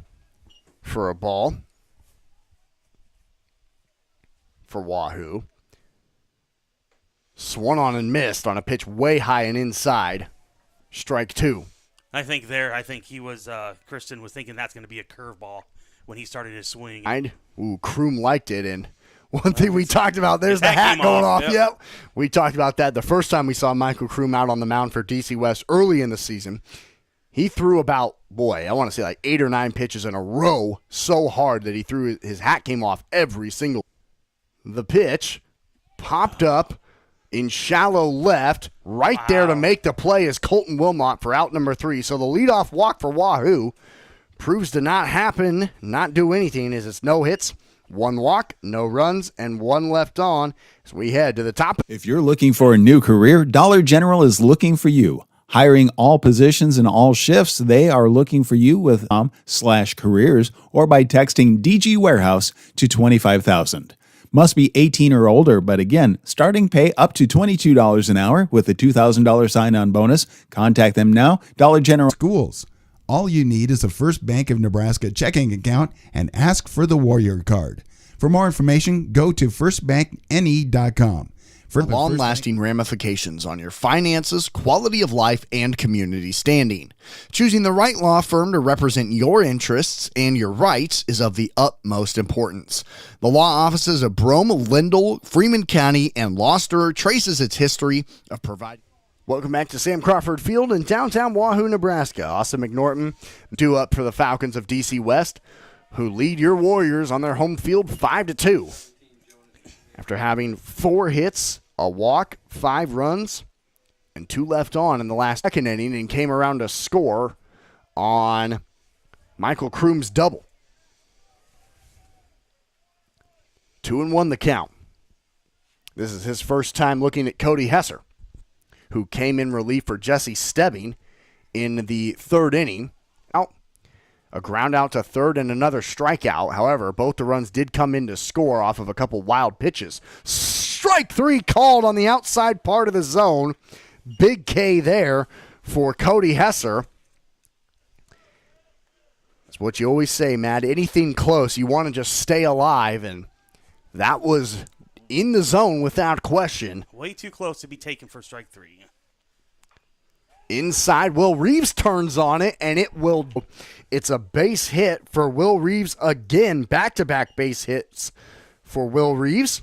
for a ball for Wahoo. Swung on and missed on a pitch way high and inside. Strike two. I think he was, Kristen was thinking that's going to be a curveball when he started his swing. Kroom liked it, and one thing we talked about, there's the hat came going off. off. Yep. We talked about that the first time we saw Michael Kroom out on the mound for DC West early in the season. He threw about, I want to say like 8 or 9 pitches in a row so hard that his hat came off every single. The pitch popped up in shallow left, right there to make the play is Colton Wilmot for out number 3. So the leadoff walk for Wahoo proves to not happen, not do anything, as it's no hits, 1 walk, no runs, and 1 left on as we head to the top. If you're looking for a new career, Dollar General is looking for you. Hiring all positions and all shifts, they are looking for you with /careers or by texting DG Warehouse to 25,000. Must be 18 or older, but again, starting pay up to $22 an hour with a $2,000 sign-on bonus. Contact them now. Dollar General Schools. All you need is a First Bank of Nebraska checking account and ask for the Warrior Card. For more information, go to firstbankne.com. For Long-lasting ramifications on your finances, quality of life, and community standing. Choosing the right law firm to represent your interests and your rights is of the utmost importance. The law offices of Brome, Lindell, Freeman County, and Gloucester traces its history of providing. Welcome back to Sam Crawford Field in downtown Wahoo, Nebraska. Austin McNorton due up for the Falcons of DC West, who lead your Warriors on their home field 5-2. After having 4 hits, a walk, 5 runs, and 2 left on in the last second inning, and came around to score on Michael Kroom's double. 2-1 the count. This is his first time looking at Cody Hesser, who came in relief for Jesse Stebbing in the 3rd inning. A ground out to 3rd and another strikeout. However, both the runs did come in to score off of a couple wild pitches. Strike 3 called on the outside part of the zone. Big K there for Cody Hesser. That's what you always say, Matt. Anything close, you want to just stay alive, and that was in the zone without question. Way too close to be taken for strike 3. Inside, Will Reeves turns on it, and it's a base hit for Will Reeves again. Back-to-back base hits for Will Reeves.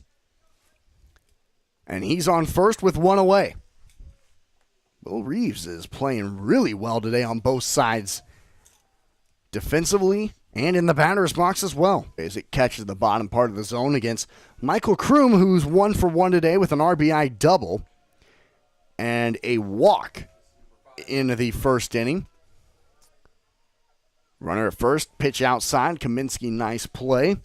And he's on first with 1 away. Will Reeves is playing really well today on both sides, defensively and in the batter's box as well, as it catches the bottom part of the zone against Michael Kroom, who's 1 for 1 today with an RBI double and a walk in the 1st inning. Runner at first, pitch outside. Kaminsky, nice play.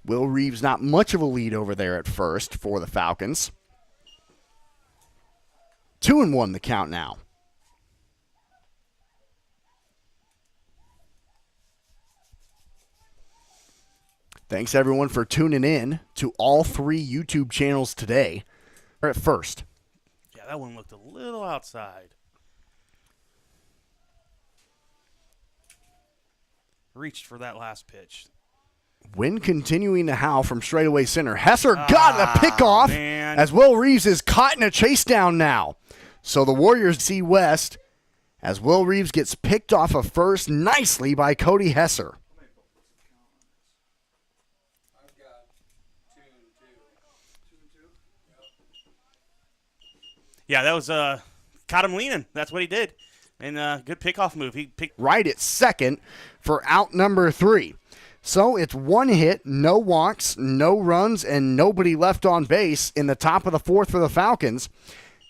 Will Reeves not much of a lead over there at first for the Falcons. 2-1 the count now. Thanks everyone for tuning in to all 3 YouTube channels today. We're at first. Yeah, that one looked a little outside. Reached for that last pitch. Wind continuing to howl from straightaway center. Hesser got the pickoff man. as Will Reeves is caught in a chase down now. So the Warriors see West as Will Reeves gets picked off of first nicely by Cody Hesser. I've got 2-2. 2-2? Yeah, that was caught him leaning. That's what he did. And good pickoff move. He picked Right at second for out number 3. So it's 1 hit, no walks, no runs, and nobody left on base in the top of the 4th for the Falcons.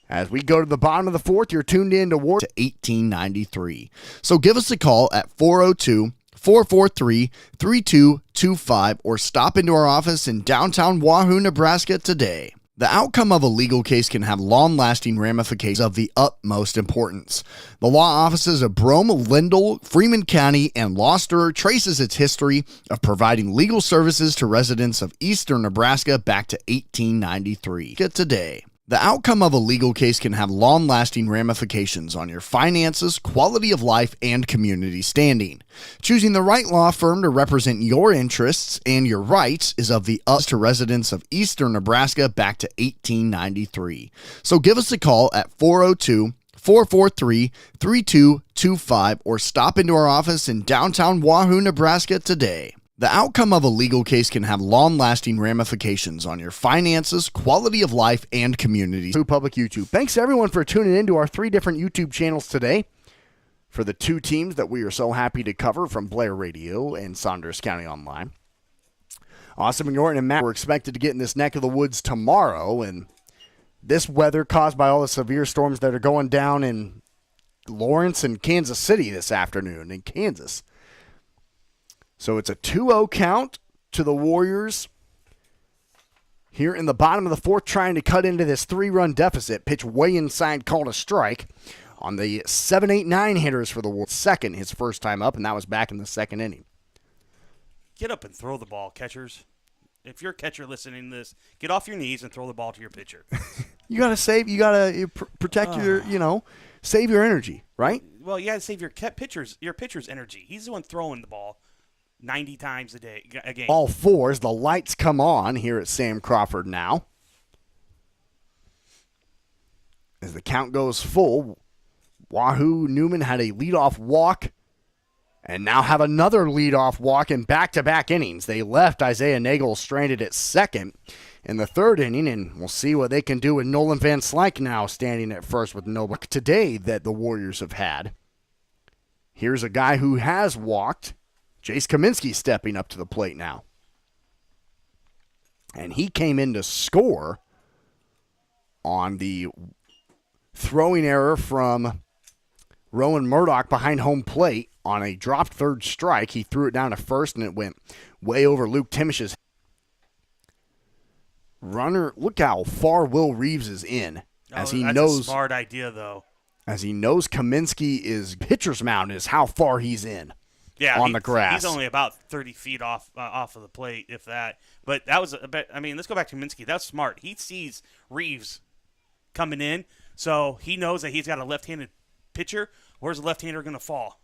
As we go to the bottom of the 4th, you're tuned in to War to 1893. So give us a call at 402-443-3225 or stop into our office in downtown Wahoo, Nebraska today. The outcome of a legal case can have long-lasting ramifications of the utmost importance. The law offices of Brome, Lindell, Freeman County, and Gloucester traces its history of providing legal services to residents of eastern Nebraska back to 1893. Today. The outcome of a legal case can have long-lasting ramifications on your finances, quality of life, and community standing. Choosing the right law firm to represent your interests and your rights is of the utmost to residents of eastern Nebraska back to 1893. So give us a call at 402-443-3225 or stop into our office in downtown Wahoo, Nebraska today. The outcome of a legal case can have long-lasting ramifications on your finances, quality of life, and community. Wahoo Public YouTube. Thanks everyone for tuning in to our 3 different YouTube channels today for the 2 teams that we are so happy to cover from Blair Radio and Saunders County Online. Austin McNorton and Matt were expected to get in this neck of the woods tomorrow, and this weather caused by all the severe storms that are going down in Lawrence and Kansas City this afternoon in Kansas. So it's a 2-0 count to the Warriors here in the bottom of the 4th, trying to cut into this 3-run deficit. Pitch way inside, called a strike on the 7-8-9 hitters for the Warriors. Second, his first time up, and that was back in the 2nd inning. Get up and throw the ball, catchers. If you're a catcher listening to this, get off your knees and throw the ball to your pitcher. You got to save, you got to protect your, save your energy, right? Well, you got to save your pitcher's energy. He's the one throwing the ball 90 times a game. All 4s, the lights come on here at Sam Crawford now. As the count goes full, Wahoo Newman had a leadoff walk and now have another leadoff walk in back-to-back innings. They left Isaiah Nagel stranded at second in the 3rd inning, and we'll see what they can do with Nolan Van Slyke now standing at first with no luck today that the Warriors have had. Here's a guy who has walked. Jace Kaminsky stepping up to the plate now. And he came in to score on the throwing error from Rowan Murdoch behind home plate on a dropped 3rd strike. He threw it down to first, and it went way over Luke Timish's runner. Look how far Will Reeves is in. As he that's knows, a smart idea, though. As he knows Kaminsky is pitcher's mound is how far he's in. Yeah, on the grass. He's only about 30 feet off of the plate, if that. But that was a bit. I mean, let's go back to Kaminsky. That's smart. He sees Reeves coming in, so he knows that he's got a left-handed pitcher. Where's the left-hander going to fall?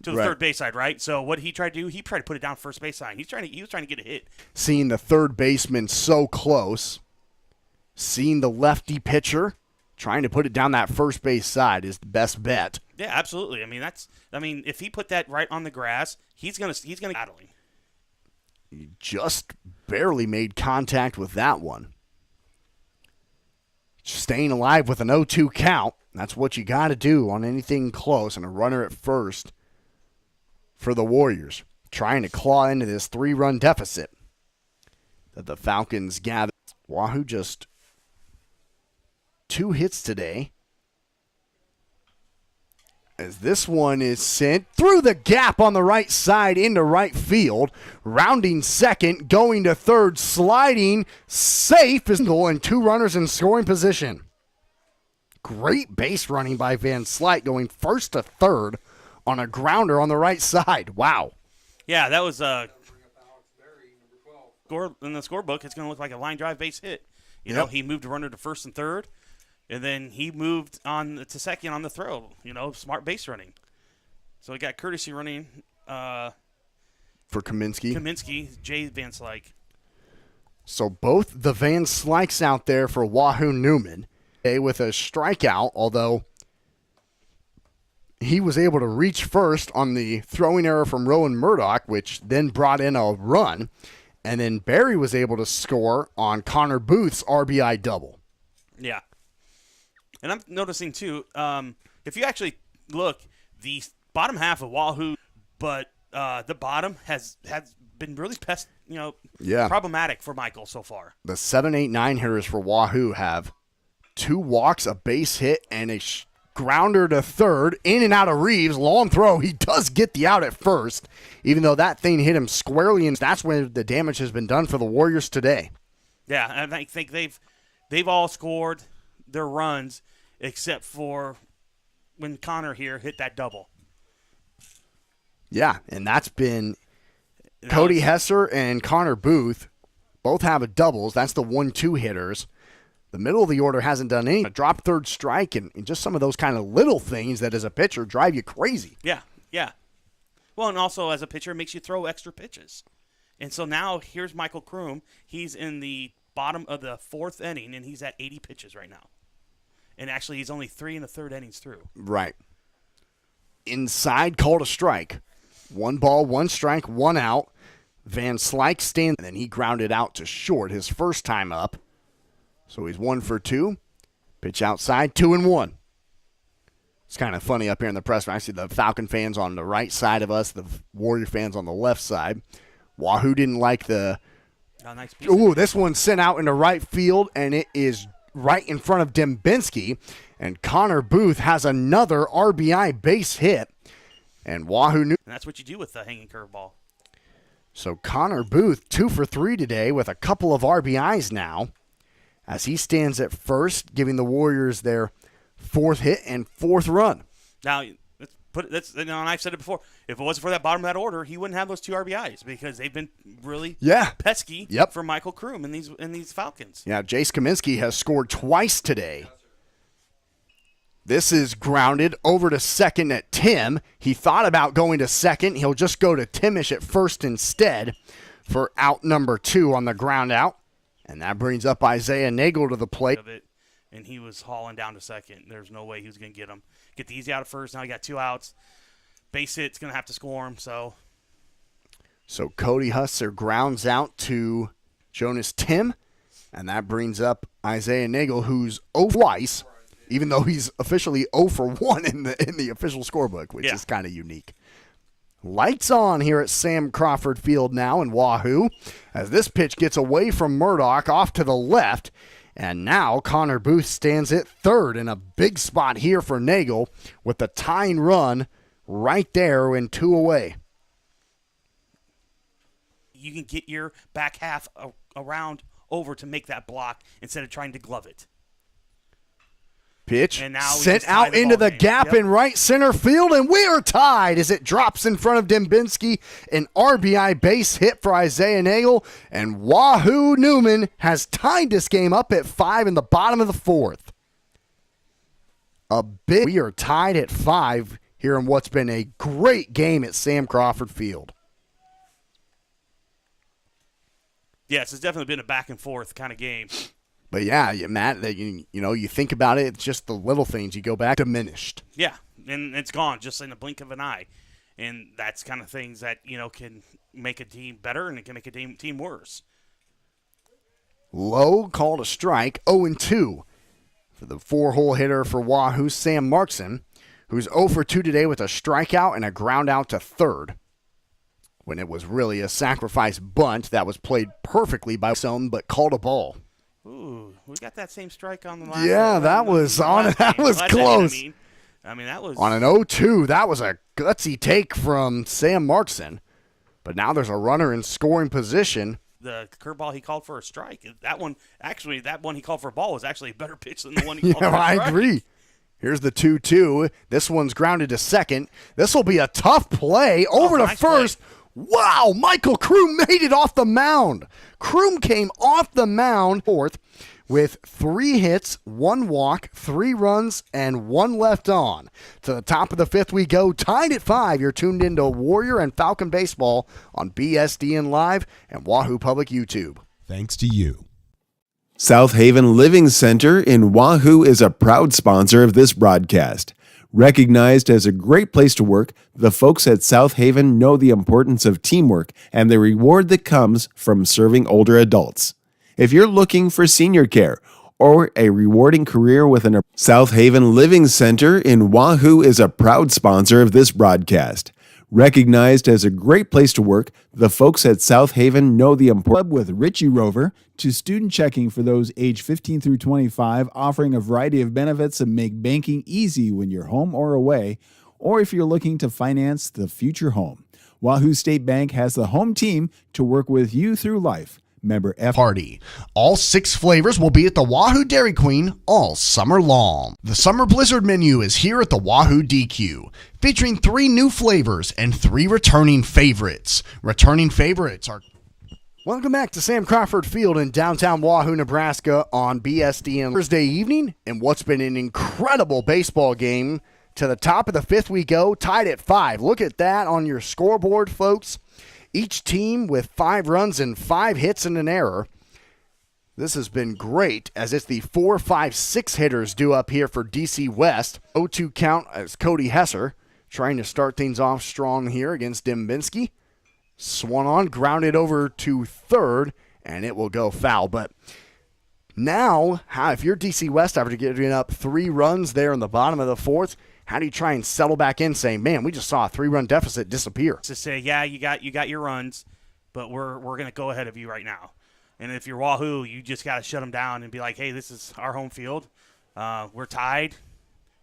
To the third base side, right? So what he tried to do, he tried to put it down first base side. He was trying to get a hit. Seeing the third baseman so close, seeing the lefty pitcher trying to put it down that first base side is the best bet. Yeah, absolutely. I mean, if he put that right on the grass, he's gonna battling. He just barely made contact with that one. Staying alive with an 0-2 count. That's what you got to do on anything close, and a runner at first for the Warriors, trying to claw into this 3-run deficit that the Falcons gathered. Wahoo just 2 hits today, as this one is sent through the gap on the right side into right field, rounding second, going to third, sliding, safe, and 2 runners in scoring position. Great base running by Van Slyke, going first to third on a grounder on the right side. Wow. Yeah, that was in the scorebook. It's going to look like a line drive base hit. You know, he moved a runner to first and third, and then he moved on to second on the throw. Smart base running. So he got courtesy running for Kaminsky. Jay Van Slyke. So both the Van Slikes out there for Wahoo Newman with a strikeout, although he was able to reach first on the throwing error from Rowan Murdoch, which then brought in a run. And then Barry was able to score on Connor Booth's RBI double. Yeah. And I'm noticing, too, if you actually look, the bottom half of Wahoo, but the bottom has been really problematic for Michael so far. The 7-8-9 hitters for Wahoo have 2 walks, a base hit, and a grounder to third, in and out of Reeves. Long throw. He does get the out at first, even though that thing hit him squarely, and that's where the damage has been done for the Warriors today. Yeah, and I think they've all scored their runs except for when Connor here hit that double. Yeah, and that's been Cody Hesser and Connor Booth both have a doubles. That's the 1-2 hitters. The middle of the order hasn't done anything. A drop third strike and just some of those kind of little things that as a pitcher drive you crazy. Yeah. Well, and also as a pitcher, it makes you throw extra pitches. And so now here's Michael Kroom. He's in the bottom of the 4th inning, and he's at 80 pitches right now. And actually, he's only 3 1/3 innings through. Right. Inside, called a strike. 1 ball, 1 strike, 1 out. Van Slyke stands, and then he grounded out to short his first time up. So he's 1 for 2. Pitch outside, 2-1. It's kind of funny up here in the press. I see the Falcon fans on the right side of us, the Warrior fans on the left side. Wahoo didn't like the. Nice piece. Ooh, this one's sent out into right field, and it is right in front of Dembinski. And Connor Booth has another RBI base hit. And Wahoo knew. And that's what you do with the hanging curveball. So Connor Booth, 2 for 3 today with a couple of RBIs now, as he stands at first, giving the Warriors their 4th hit and 4th run. Now, and I've said it before. If it wasn't for that bottom of that order, he wouldn't have those 2 RBIs because they've been really pesky for Michael Kroom and these Falcons. Yeah, Jace Kaminsky has scored twice today. This is grounded over to second at Tim. He thought about going to second. He'll just go to Timish at first instead for out number 2 on the ground out. And that brings up Isaiah Nagel to the plate. And he was hauling down to second. There's no way he was going to get him. Get the easy out of first. Now he got 2 outs. Base hit's going to have to score him. So Cody Hustler grounds out to Jonas Tim. And that brings up Isaiah Nagel, who's 0 twice, even though he's officially 0 for 1 in the official scorebook, which is kind of unique. Lights on here at Sam Crawford Field now in Wahoo, as this pitch gets away from Murdoch off to the left. And now Connor Booth stands at third in a big spot here for Nagel with the tying run right there and 2 away. You can get your back half around over to make that block instead of trying to glove it. Pitch and now sent out into the gap in right center field, and we are tied as it drops in front of Dembinski. An RBI base hit for Isaiah Nagel, and Wahoo Newman has tied this game up at 5 in the bottom of the 4th. We are tied at 5 here in what's been a great game at Sam Crawford Field. Yes, it's definitely been a back and forth kind of game. But yeah, Matt, you think about it, it's just the little things. You go back, diminished. Yeah, and it's gone just in the blink of an eye. And that's kind of things that, can make a team better and it can make a team worse. Low called a strike, 0-2 for the 4-hole hitter for Wahoo, Sam Markson, who's 0 for 2 today with a strikeout and a ground out to third. When it was really a sacrifice bunt that was played perfectly by some, but called a ball. Ooh, we got that same strike on the last. Yeah, that was on. That was close. I mean, that was on an 0-2. That was a gutsy take from Sam Markson. But now there's a runner in scoring position. The curveball he called for a strike. That one he called for a ball was actually a better pitch than the one he called for a strike. I agree. Here's the 2-2. This one's grounded to second. This will be a tough play over to first. Play. Wow, Michael Kroom made it off the mound. Kroom came off the mound 4th with 3 hits, 1 walk, 3 runs, and 1 left on. To the top of the 5th we go, tied at 5. You're tuned into Warrior and Falcon Baseball on BSDN Live and Wahoo Public YouTube. Thanks to you. South Haven Living Center in Wahoo is a proud sponsor of this broadcast. Recognized as a great place to work, the folks at South Haven know the importance of teamwork and the reward that comes from serving older adults. If you're looking for senior care or a rewarding career within a South Haven Living Center in Wahoo is a proud sponsor of this broadcast. Recognized as a great place to work, the folks at South Haven know the importance with Richie Rover to student checking for those age 15 through 25, offering a variety of benefits that make banking easy when you're home or away, or if you're looking to finance the future home. Wahoo State Bank has the home team to work with you through life. Member F. Party. All 6 flavors will be at the Wahoo Dairy Queen all summer long. The Summer Blizzard menu is here at the Wahoo DQ, featuring 3 new flavors and 3 returning favorites. Returning favorites are Welcome back to Sam Crawford Field in downtown Wahoo, Nebraska on BSDN Thursday evening. And what's been an incredible baseball game. To the top of the fifth we go, tied at 5. Look at that on your scoreboard, folks. Each team with 5 runs and 5 hits and an error. This has been great, as it's the 4, 5, 6 hitters due up here for DC West. 0-2 count as Cody Hesser trying to start things off strong here against Dembinski. Swung on, grounded over to third, and it will go foul. But now, if you're DC West after getting up 3 runs there in the bottom of the fourth, how do you try and settle back in saying, man, we just saw a 3-run deficit disappear? To say, yeah, you got your runs, but we're going to go ahead of you right now. And if you're Wahoo, you just got to shut them down and be like, hey, this is our home field. We're tied.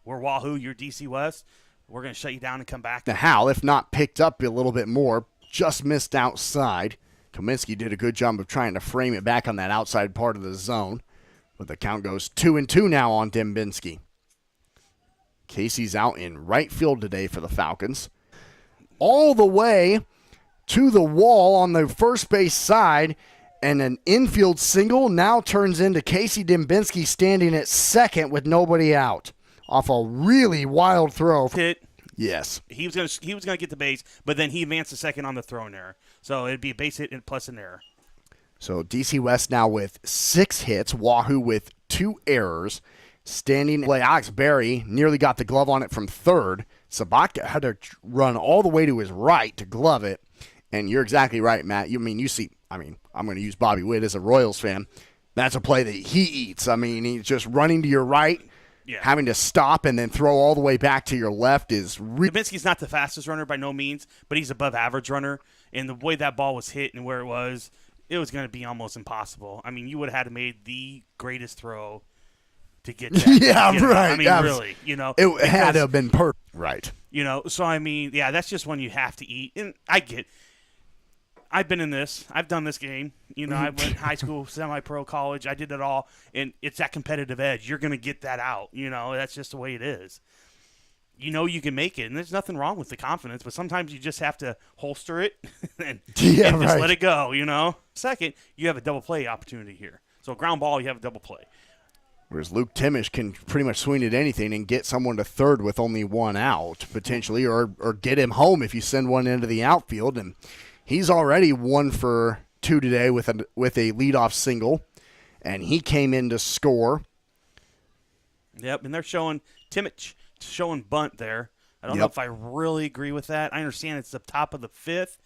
We're Wahoo. You're DC West. We're going to shut you down and come back. The Hal, if not picked up a little bit more, just missed outside. Kaminsky did a good job of trying to frame it back on that outside part of the zone. But the count goes 2-2 now on Dembinski. Casey's out in right field today for the Falcons. All the way to the wall on the first base side, and an infield single now turns into Casey Dembinski standing at second with nobody out off a really wild throw. Hit. Yes. He was gonna get the base, but then he advanced a second on the throw in error. So it'd be a base hit and plus an error. So DC West now with 6 hits, Wahoo with 2 errors. Standing play, Alex Berry nearly got the glove on it from third. Sabatka had to run all the way to his right to glove it. And you're exactly right, Matt. I'm going to use Bobby Witt as a Royals fan. That's a play that he eats. I mean, he's just running to your right. Yeah. Having to stop and then throw all the way back to your left is Dembinski's not the fastest runner by no means, but he's above average runner. And the way that ball was hit and where it was going to be almost impossible. I mean, you would have had to made the greatest throw to get that. Yeah, right. I mean, really, It had to have been perfect. Right. So I mean, yeah, that's just one you have to eat. And I've been in this. I've done this game. I went high school, semi-pro, college. I did it all. And it's that competitive edge. You're going to get that out. That's just the way it is. You can make it. And there's nothing wrong with the confidence. But sometimes you just have to holster it and just let it go, Second, you have a double play opportunity here. So ground ball, you have a double play. Whereas Luke Timish can pretty much swing at anything and get someone to third with only 1 out, potentially, or get him home if you send one into the outfield. And he's already 1 for 2 today with a leadoff single, and he came in to score. Yep, and they're showing Timish showing bunt there. I don't know if I really agree with that. I understand it's the top of the 5th.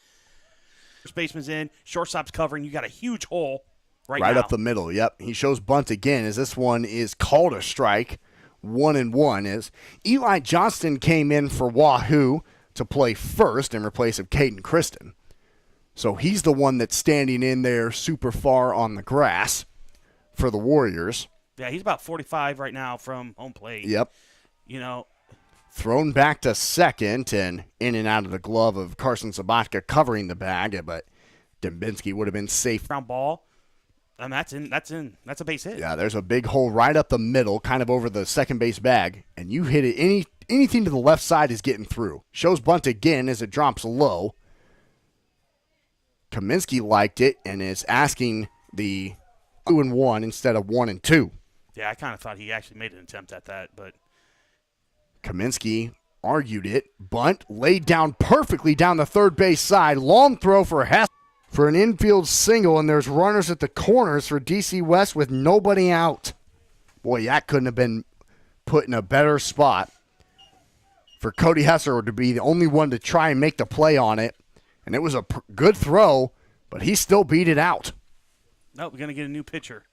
First baseman's in, shortstop's covering. You got a huge hole. Right up the middle, yep. He shows bunt again as this one is called a strike. 1-1 as Eli Johnston came in for Wahoo to play first in replace of Caden Kristen. So he's the one that's standing in there super far on the grass for the Warriors. Yeah, he's about 45 right now from home plate. Yep. Thrown back to second and in and out of the glove of Carson Sabatka covering the bag, but Dembinski would have been safe. Ground ball. And that's a base hit. Yeah, there's a big hole right up the middle, kind of over the second base bag, and you hit it. Anything to the left side is getting through. Shows bunt again as it drops low. Kaminsky liked it and is asking the 2-1 instead of 1-2. Yeah, I kind of thought he actually made an attempt at that, but Kaminsky argued it. Bunt laid down perfectly down the third base side. Long throw for Hess. For an infield single, and there's runners at the corners for DC West with nobody out. Boy, that couldn't have been put in a better spot for Cody Hesser to be the only one to try and make the play on it. And it was a good throw, but he still beat it out. No, we're going to get a new pitcher.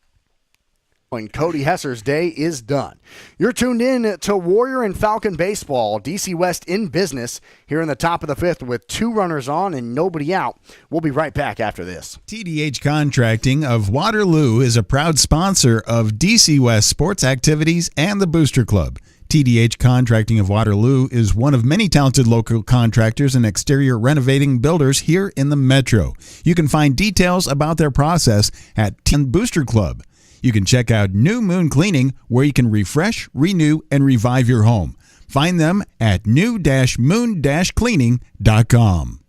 And Cody Hesser's day is done. You're tuned in to Warrior and Falcon Baseball. DC West in business here in the top of the 5th with 2 runners on and nobody out. We'll be right back after this. TDH Contracting of Waterloo is a proud sponsor of DC West sports activities and the Booster Club. TDH Contracting of Waterloo is one of many talented local contractors and exterior renovating builders here in the Metro. You can find details about their process at Booster Club. You can check out New Moon Cleaning, where you can refresh, renew, and revive your home. Find them at new-moon-cleaning.com.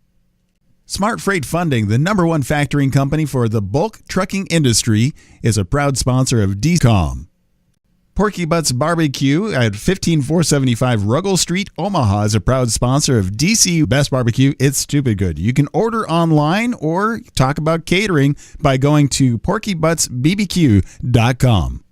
Smart Freight Funding, the #1 factoring company for the bulk trucking industry, is a proud sponsor of DCOM. Porky Butts Barbecue at 15475 Ruggles Street, Omaha is a proud sponsor of DC Best Barbecue. It's stupid good. You can order online or talk about catering by going to porkybuttsbbq.com.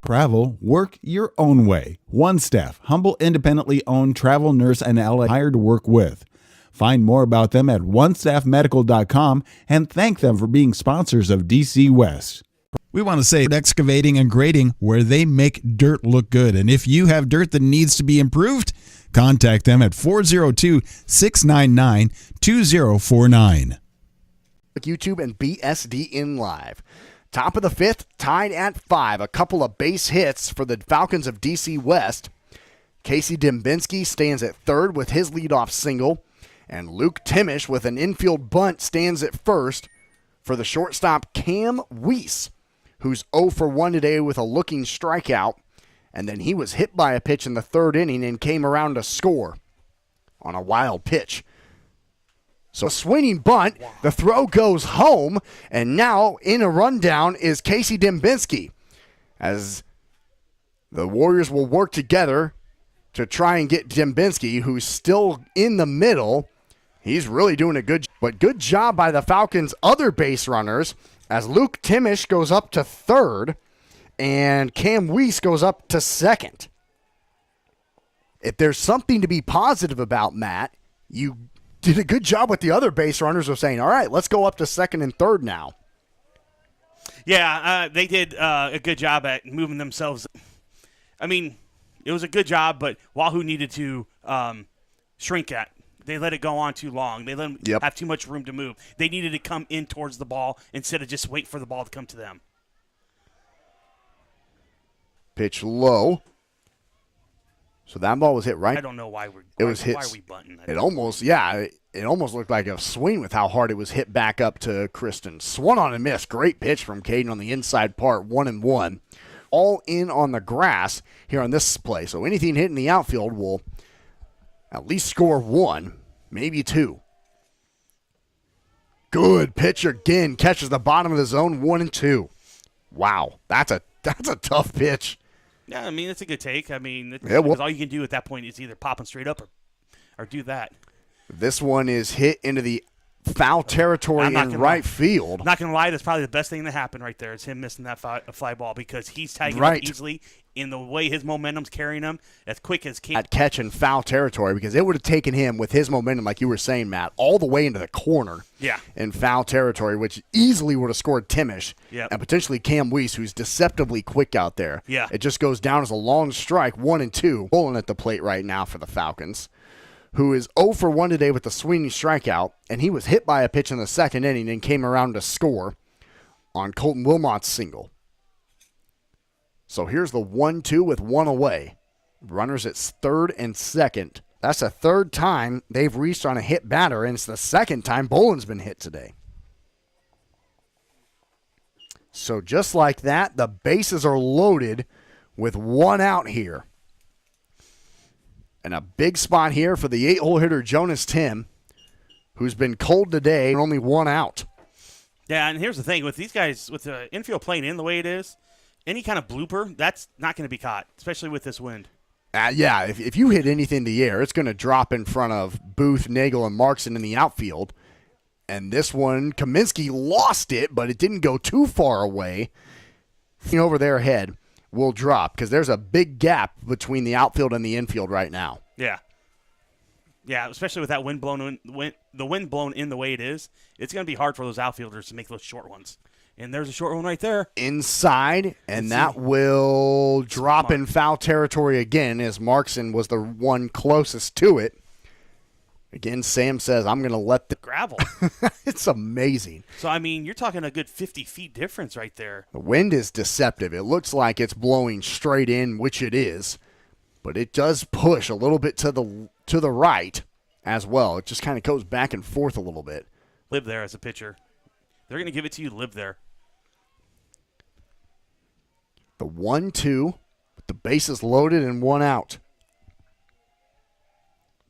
Travel, work your own way. One Staff, humble, independently owned travel nurse and ally hired to work with. Find more about them at onestaffmedical.com and thank them for being sponsors of DC West. We want to say excavating and grading where they make dirt look good. And if you have dirt that needs to be improved, contact them at 402-699-2049. YouTube and BSD in live. Top of the fifth, tied at 5. A couple of base hits for the Falcons of DC West. Casey Dembinski stands at third with his leadoff single. And Luke Timish with an infield bunt stands at first for the shortstop Cam Weiss, who's 0 for 1 today with a looking strikeout. And then he was hit by a pitch in the third inning and came around to score on a wild pitch. So a swinging bunt, the throw goes home, and now in a rundown is Casey Dembinski, as the Warriors will work together to try and get Dembinski, who's still in the middle. He's really doing a good job by the Falcons' other base runners, as Luke Timish goes up to third and Cam Weiss goes up to second. If there's something to be positive about, Matt, you did a good job with the other base runners of saying, all right, let's go up to second and third now. Yeah, they did a good job at moving themselves. I mean, it was a good job, but Wahoo needed to shrink that. They let it go on too long. They let them have too much room to move. They needed to come in towards the ball instead of just wait for the ball to come to them. Pitch low. So that ball was hit right. I don't know why why are we bunting? It almost looked like a swing with how hard it was hit back up to Kristen. Swung on and missed. Great pitch from Caden on the inside part, 1-1. All in on the grass here on this play. So anything hit in the outfield will at least score 1, maybe 2. Good pitch again. Catches the bottom of the zone, 1-2. Wow, that's a tough pitch. Yeah, I mean, it's a good take. I mean, because all you can do at that point is either pop them straight up or do that. This one is hit into the foul territory in right field. I'm not going to lie, that's probably the best thing that happened right there is him missing that fly ball because he's tagging up easily in the way his momentum's carrying him as quick as can. At catch in foul territory because it would have taken him with his momentum, like you were saying, Matt, all the way into the corner in foul territory, which easily would have scored Timish and potentially Cam Weiss, who's deceptively quick out there. Yeah. It just goes down as a long strike, 1-2. Pulling at the plate right now for the Falcons, who is 0 for 1 today with the swinging strikeout, and he was hit by a pitch in the second inning and came around to score on Colton Wilmot's single. So here's the 1-2 with 1 away. Runners at third and second. That's the third time they've reached on a hit batter, and it's the second time Boland's been hit today. So just like that, the bases are loaded with 1 out here. And a big spot here for the 8-hole hitter Jonas Tim, who's been cold today and only 1 out. Yeah, and here's the thing. With these guys, with the infield playing in the way it is, any kind of blooper, that's not going to be caught, especially with this wind. If you hit anything in the air, it's going to drop in front of Booth, Nagel, and Markson in the outfield. And this one, Kaminsky lost it, but it didn't go too far away. Over their head will drop because there's a big gap between the outfield and the infield right now. Yeah. Yeah, especially with that wind blown in, the wind blown in the way it is, it's going to be hard for those outfielders to make those short ones. And there's a short one right there. Inside, and that will drop in foul territory again as Markson was the one closest to it. Again, Sam says, I'm going to let the gravel. It's amazing. So, I mean, you're talking a good 50 feet difference right there. The wind is deceptive. It looks like it's blowing straight in, which it is. But it does push a little bit to the right as well. It just kind of goes back and forth a little bit. Live there as a pitcher. They're going to give it to you to live there. The 1-2, with the bases loaded and 1 out.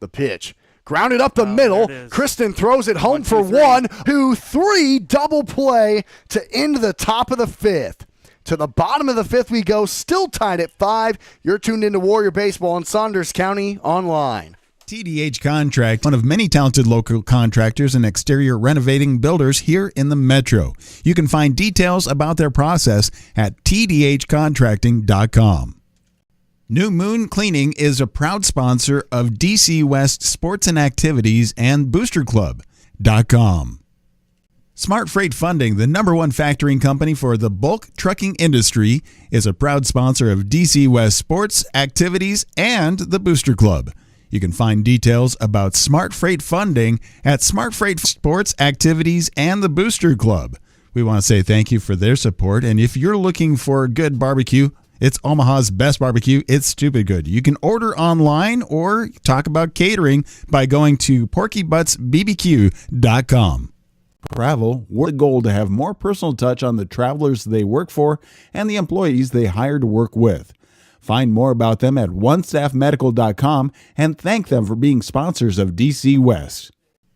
The pitch. Grounded up the middle. there it is. Kristen throws it home 1, 2, for 3. 1, 2, 3. Double play to end the top of the 5th. To the bottom of the 5th we go, still tied at 5. You're tuned into Warrior Baseball on Saunders County Online. TDH Contract, one of many talented local contractors and exterior renovating builders here in the Metro. You can find details about their process at tdhcontracting.com. New Moon Cleaning is a proud sponsor of DC West Sports and Activities and BoosterClub.com. Smart Freight Funding, the #1 factoring company for the bulk trucking industry, is a proud sponsor of DC West Sports, Activities, and the Booster Club. You can find details about Smart Freight Funding at Smart Freight Sports, Activities, and the Booster Club. We want to say thank you for their support, and if you're looking for good barbecue, it's Omaha's best barbecue. It's stupid good. You can order online or talk about catering by going to PorkyButtsBBQ.com. Travel, with the goal to have more personal touch on the travelers they work for and the employees they hire to work with. Find more about them at onestaffmedical.com and thank them for being sponsors of DC West.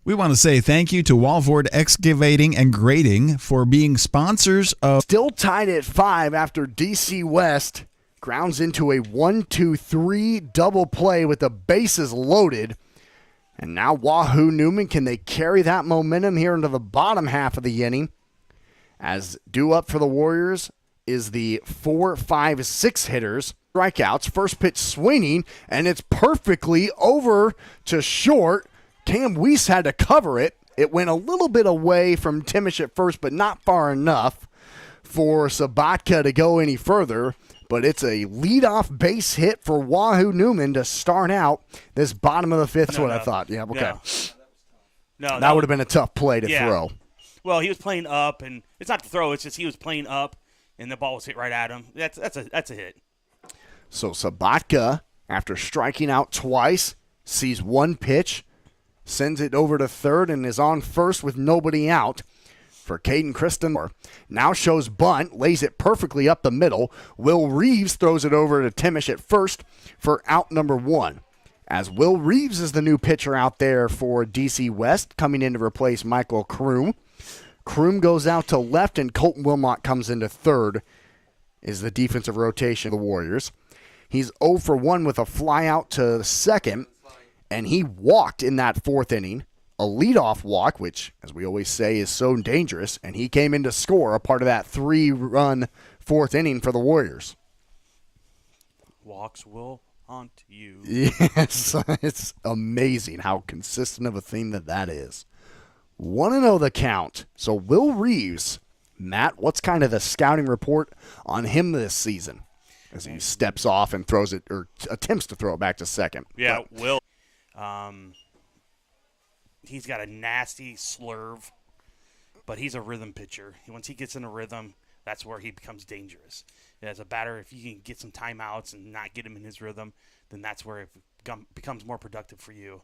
We want to say thank you to Walford Excavating and Grading for being sponsors of Still tied at 5 after DC West grounds into a 1-2-3 double play with the bases loaded. And now Wahoo Newman, can they carry that momentum here into the bottom half of the inning? As due up for the Warriors is the 4, 5, 6 hitters. Strikeouts, first pitch swinging, and it's perfectly over to short. Cam Weiss had to cover it. It went a little bit away from Timish at first, but not far enough for Sabatka to go any further. But it's a leadoff base hit for Wahoo Newman to start out this bottom of the 5th. That's what I thought. Yeah, okay. No, that would have been a tough play to throw. Well, he was playing up, and it's not to throw. It's just he was playing up, and the ball was hit right at him. That's a hit. So Sabatka, after striking out twice, sees one pitch, sends it over to third, and is on first with nobody out. For Caden Kristen, now shows bunt, lays it perfectly up the middle. Will Reeves throws it over to Timish at first for out number 1. As Will Reeves is the new pitcher out there for DC West, coming in to replace Michael Kroom. Kroom goes out to left, and Colton Wilmot comes into third, is the defensive rotation of the Warriors. He's 0 for 1 with a fly out to second, and he walked in that 4th inning. A leadoff walk, which, as we always say, is so dangerous, and he came in to score a part of that 3-run 4th inning for the Warriors. Walks will haunt you. Yes, it's amazing how consistent of a theme that is. 1-0 the count. So Will Reeves, Matt, what's kind of the scouting report on him this season as he steps off and throws it, or attempts to throw it back to second? Yeah, Will. He's got a nasty slurve, but he's a rhythm pitcher. Once he gets in a rhythm, that's where he becomes dangerous. As a batter, if you can get some timeouts and not get him in his rhythm, then that's where it becomes more productive for you.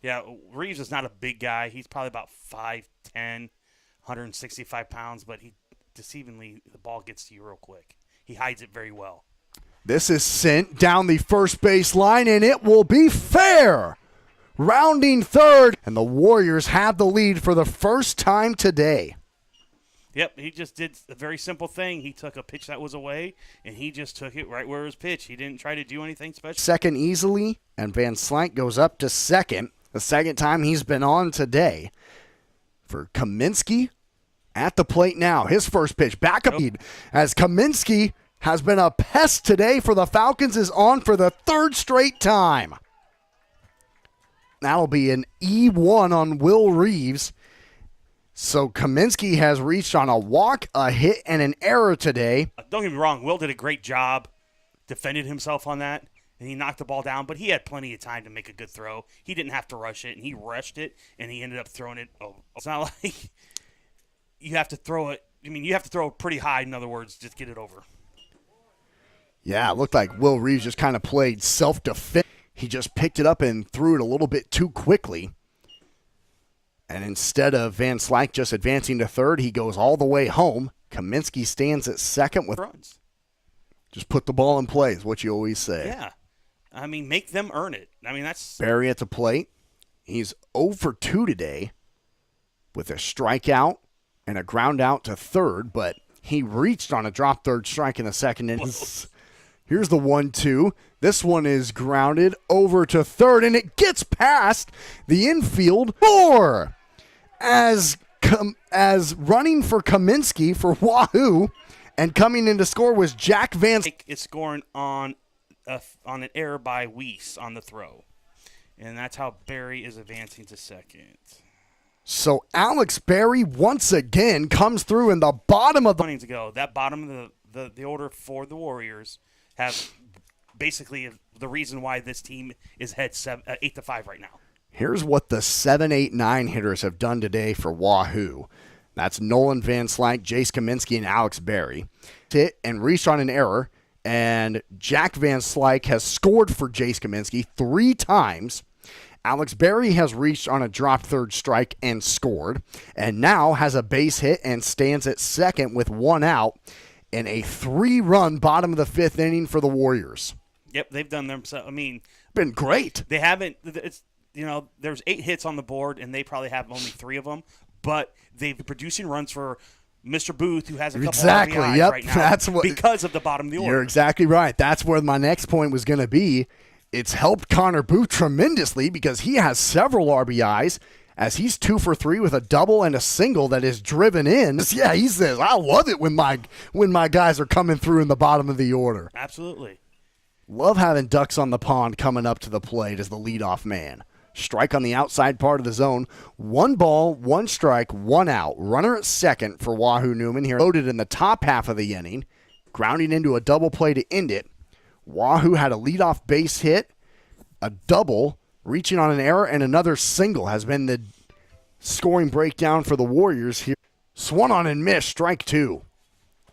Yeah, Reeves is not a big guy. He's probably about 5'10", 165 pounds, but deceivingly, the ball gets to you real quick. He hides it very well. This is sent down the first base line, and it will be fair. Rounding third, and the Warriors have the lead for the first time today. Yep, he just did a very simple thing. He took a pitch that was away, and he just took it right where it was pitched. He didn't try to do anything special. Second easily, and Van Slank goes up to second. The second time he's been on today. For Kaminsky at the plate now. His first pitch back up as Kaminsky has been a pest today for the Falcons, is on for the 3rd straight time. That'll be an E1 on Will Reeves. So Kaminsky has reached on a walk, a hit, and an error today. Don't get me wrong, Will did a great job, defended himself on that, and he knocked the ball down, but he had plenty of time to make a good throw. He didn't have to rush it, and he rushed it, and he ended up throwing it. It's not like you have to throw it. I mean, you have to throw it pretty high, in other words, just get it over. Yeah, it looked like Will Reeves just kind of played self-defense. He just picked it up and threw it a little bit too quickly. And instead of Van Slank just advancing to third, he goes all the way home. Kaminsky stands at second with Runs. Just put the ball in play is what you always say. Yeah. I mean, make them earn it. I mean, that's Berry at the plate. He's 0 for 2 today with a strikeout and a ground out to third, but he reached on a drop third strike in the second inning. Here's the 1-2. This one is grounded over to third, and it gets past the infield. Four as running for Kaminsky for Wahoo, and coming in to score was Jack Van. is scoring on an error by Weiss on the throw, and that's how Berry is advancing to second. So Alex Berry once again comes through in the bottom of the. Innings ago, that bottom of the order for the Warriors have basically the reason why this team is head 8-5 right now. Here's what the 7, 8, 9 hitters have done today for Wahoo. That's Nolan Van Slyke, Jace Kaminsky, and Alex Berry. Hit and reached on an error, and Jack Van Slyke has scored for Jace Kaminsky 3 times. Alex Berry has reached on a dropped third strike and scored, and now has a base hit and stands at second with 1 out in a 3-run bottom of the 5th inning for the Warriors. Yep, they've done themselves. I mean, Been great. they haven't. It's there's 8 hits on the board, and they probably have only 3 of them. But they've been producing runs for Mr. Booth, who has a couple Exactly, RBIs yep, right now, that's what- because of the bottom of the order. You're exactly right. That's where my next point was going to be. It's helped Connor Booth tremendously because he has several RBIs as he's 2 for 3 with a double and a single that is driven in. Yeah, he says, I love it when my guys are coming through in the bottom of the order. Absolutely. Love having ducks on the pond coming up to the plate as the leadoff man. Strike on the outside part of the zone. 1 ball, 1 strike, 1 out. Runner at second for Wahoo Newman here. Loaded in the top half of the inning. Grounding into a double play to end it. Wahoo had a leadoff base hit, a double, reaching on an error, and another single has been the scoring breakdown for the Warriors here. Swung on and missed, strike 2.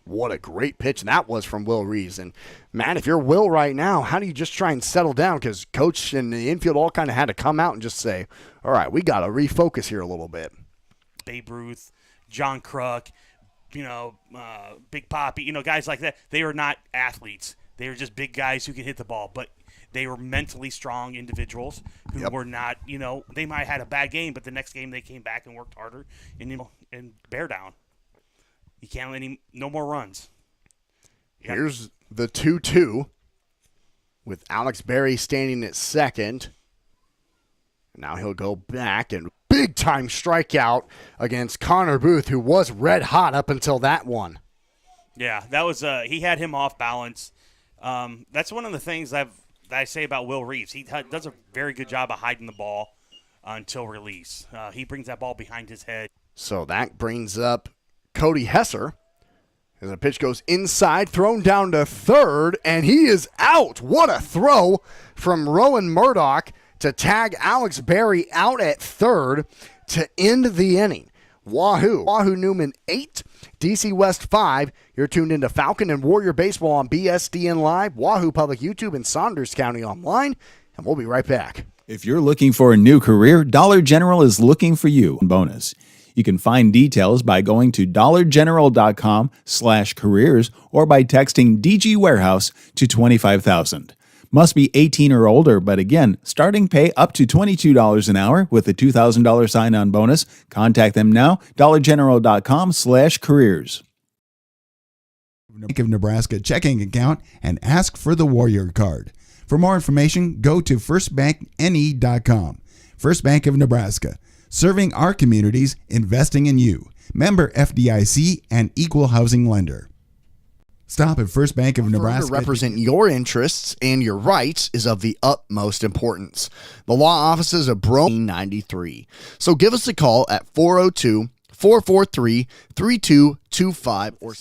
What a great pitch that was from Will Reeves. And, man, if you're Will right now, how do you just try and settle down? Because coach and the infield all kind of had to come out and just say, all right, we got to refocus here a little bit. Babe Ruth, John Kruk, Big Poppy, guys like that. They are not athletes. They were just big guys who can hit the ball. But they were mentally strong individuals who were not, they might have had a bad game, but the next game they came back and worked harder and bear down. You can't let no more runs. Yep. Here's the 2-2 with Alex Berry standing at second. Now he'll go back and big-time strikeout against Connor Booth, who was red hot up until that one. Yeah, that was he had him off balance. That's one of the things that I say about Will Reeves. He does a very good job of hiding the ball until release. He brings that ball behind his head. So that brings up Cody Hesser as the pitch goes inside, thrown down to third, and he is out. What a throw from Rowan Murdoch to tag Alex Berry out at third to end the inning. Wahoo Newman 8, DC West 5. You're tuned into Falcon and Warrior Baseball on BSDN Live, Wahoo Public YouTube, and Saunders County Online, and we'll be right back. If you're looking for a new career, Dollar General is looking for you. Bonus. You can find details by going to dollargeneral.com/careers or by texting DG Warehouse to 25,000. Must be 18 or older, but again, starting pay up to $22 an hour with a $2,000 sign-on bonus. Contact them now, dollargeneral.com/careers. Bank of Nebraska checking account and ask for the Warrior Card. For more information, go to firstbankne.com. First Bank of Nebraska, serving our communities, investing in you. Member FDIC and equal housing lender. Stop at First Bank of Nebraska. To represent your interests and your rights is of the utmost importance. The law offices of Brome 93. So give us a call at 402-443-3225 or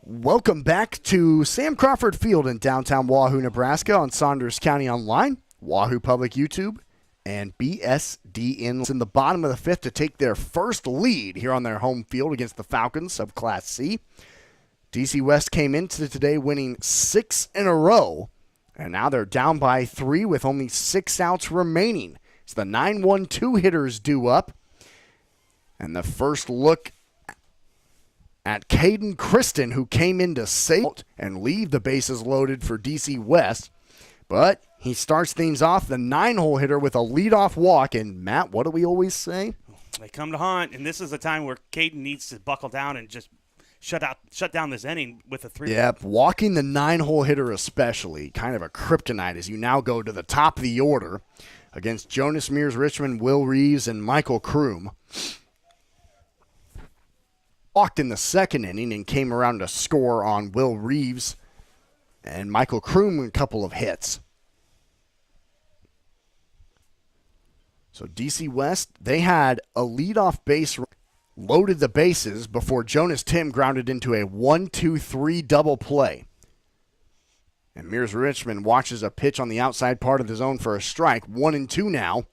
welcome back to Sam Crawford Field in downtown Wahoo, Nebraska on Saunders County Online, Wahoo Public YouTube, and BSDN in the bottom of the 5th to take their first lead here on their home field against the Falcons of Class C. DC West came into today winning 6 in a row, and now they're down by 3 with only 6 outs remaining. It's the 9-1-2 hitters due up, and the first look at Caden Kristen, who came in to save and leave the bases loaded for DC West. But He starts things off, the 9-hole hitter, with a leadoff walk. And, Matt, what do we always say? They come to hunt, and this is a time where Caden needs to buckle down and just shut down this inning with a 3. Yep, walking the 9-hole hitter especially, kind of a kryptonite as you now go to the top of the order against Jonas Mears Richmond, Will Reeves, and Michael Kroom. Walked in the second inning and came around to score on Will Reeves and Michael Kroom with a couple of hits. So DC West, they had a leadoff base, loaded the bases before Jonas Tim grounded into a 1-2-3 double play. And Mears Richmond watches a pitch on the outside part of the zone for a strike. 1-2 now.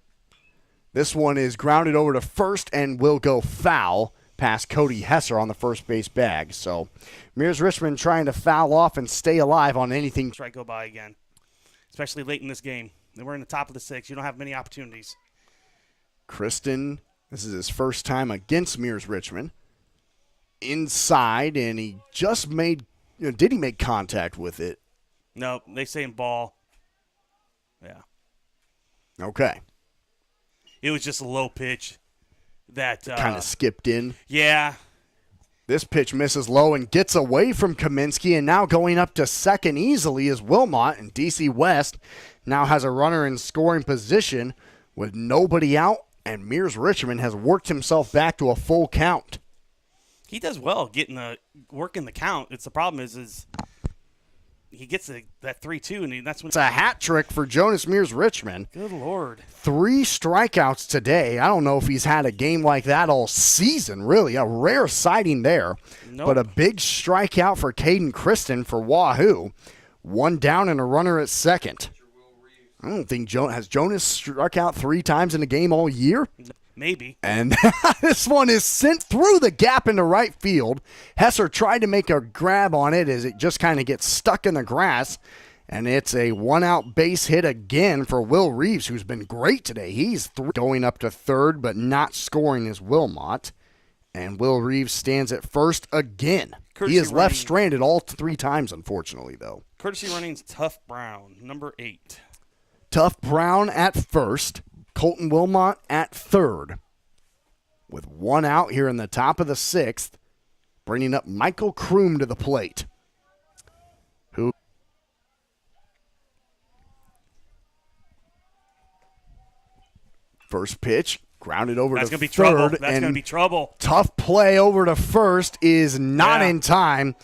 This one is grounded over to first and will go foul past Cody Hesser on the first base bag. So Mears Richmond trying to foul off and stay alive on anything. Strike go by again, especially late in this game. We're in the top of the 6th. You don't have many opportunities. Kristen, this is his first time against Mears Richmond. Inside, and he just made, did he make contact with it? No, they say in ball. Yeah. Okay. It was just a low pitch that Kind of skipped in. Yeah. This pitch misses low and gets away from Kaminsky, and now going up to second easily is Wilmot, and DC West now has a runner in scoring position with nobody out, and Mears Richmond has worked himself back to a full count. He does well working the count. It's the problem is he gets that 3-2, and that's when It's a hat trick for Jonas Mears Richmond. Good Lord. 3 strikeouts today. I don't know if he's had a game like that all season, really. A rare sighting there. Nope. But a big strikeout for Caden Kristen for Wahoo. 1 down and a runner at second. I don't think has Jonas struck out 3 times in a game all year? Maybe. And this one is sent through the gap into right field. Hesser tried to make a grab on it as it just kind of gets stuck in the grass. And it's a 1-out base hit again for Will Reeves, who's been great today. He's going up to third, but not scoring is Wilmot. And Will Reeves stands at first again. He is left stranded all 3 times, unfortunately, though. Courtesy running's Tough Brown, number 8. Tough Brown at first. Colton Wilmot at third. With 1 out here in the top of the 6th, bringing up Michael Kroom to the plate. First pitch, grounded over That's to gonna be third. trouble. That's and going to be trouble. Tough play over to first is not in time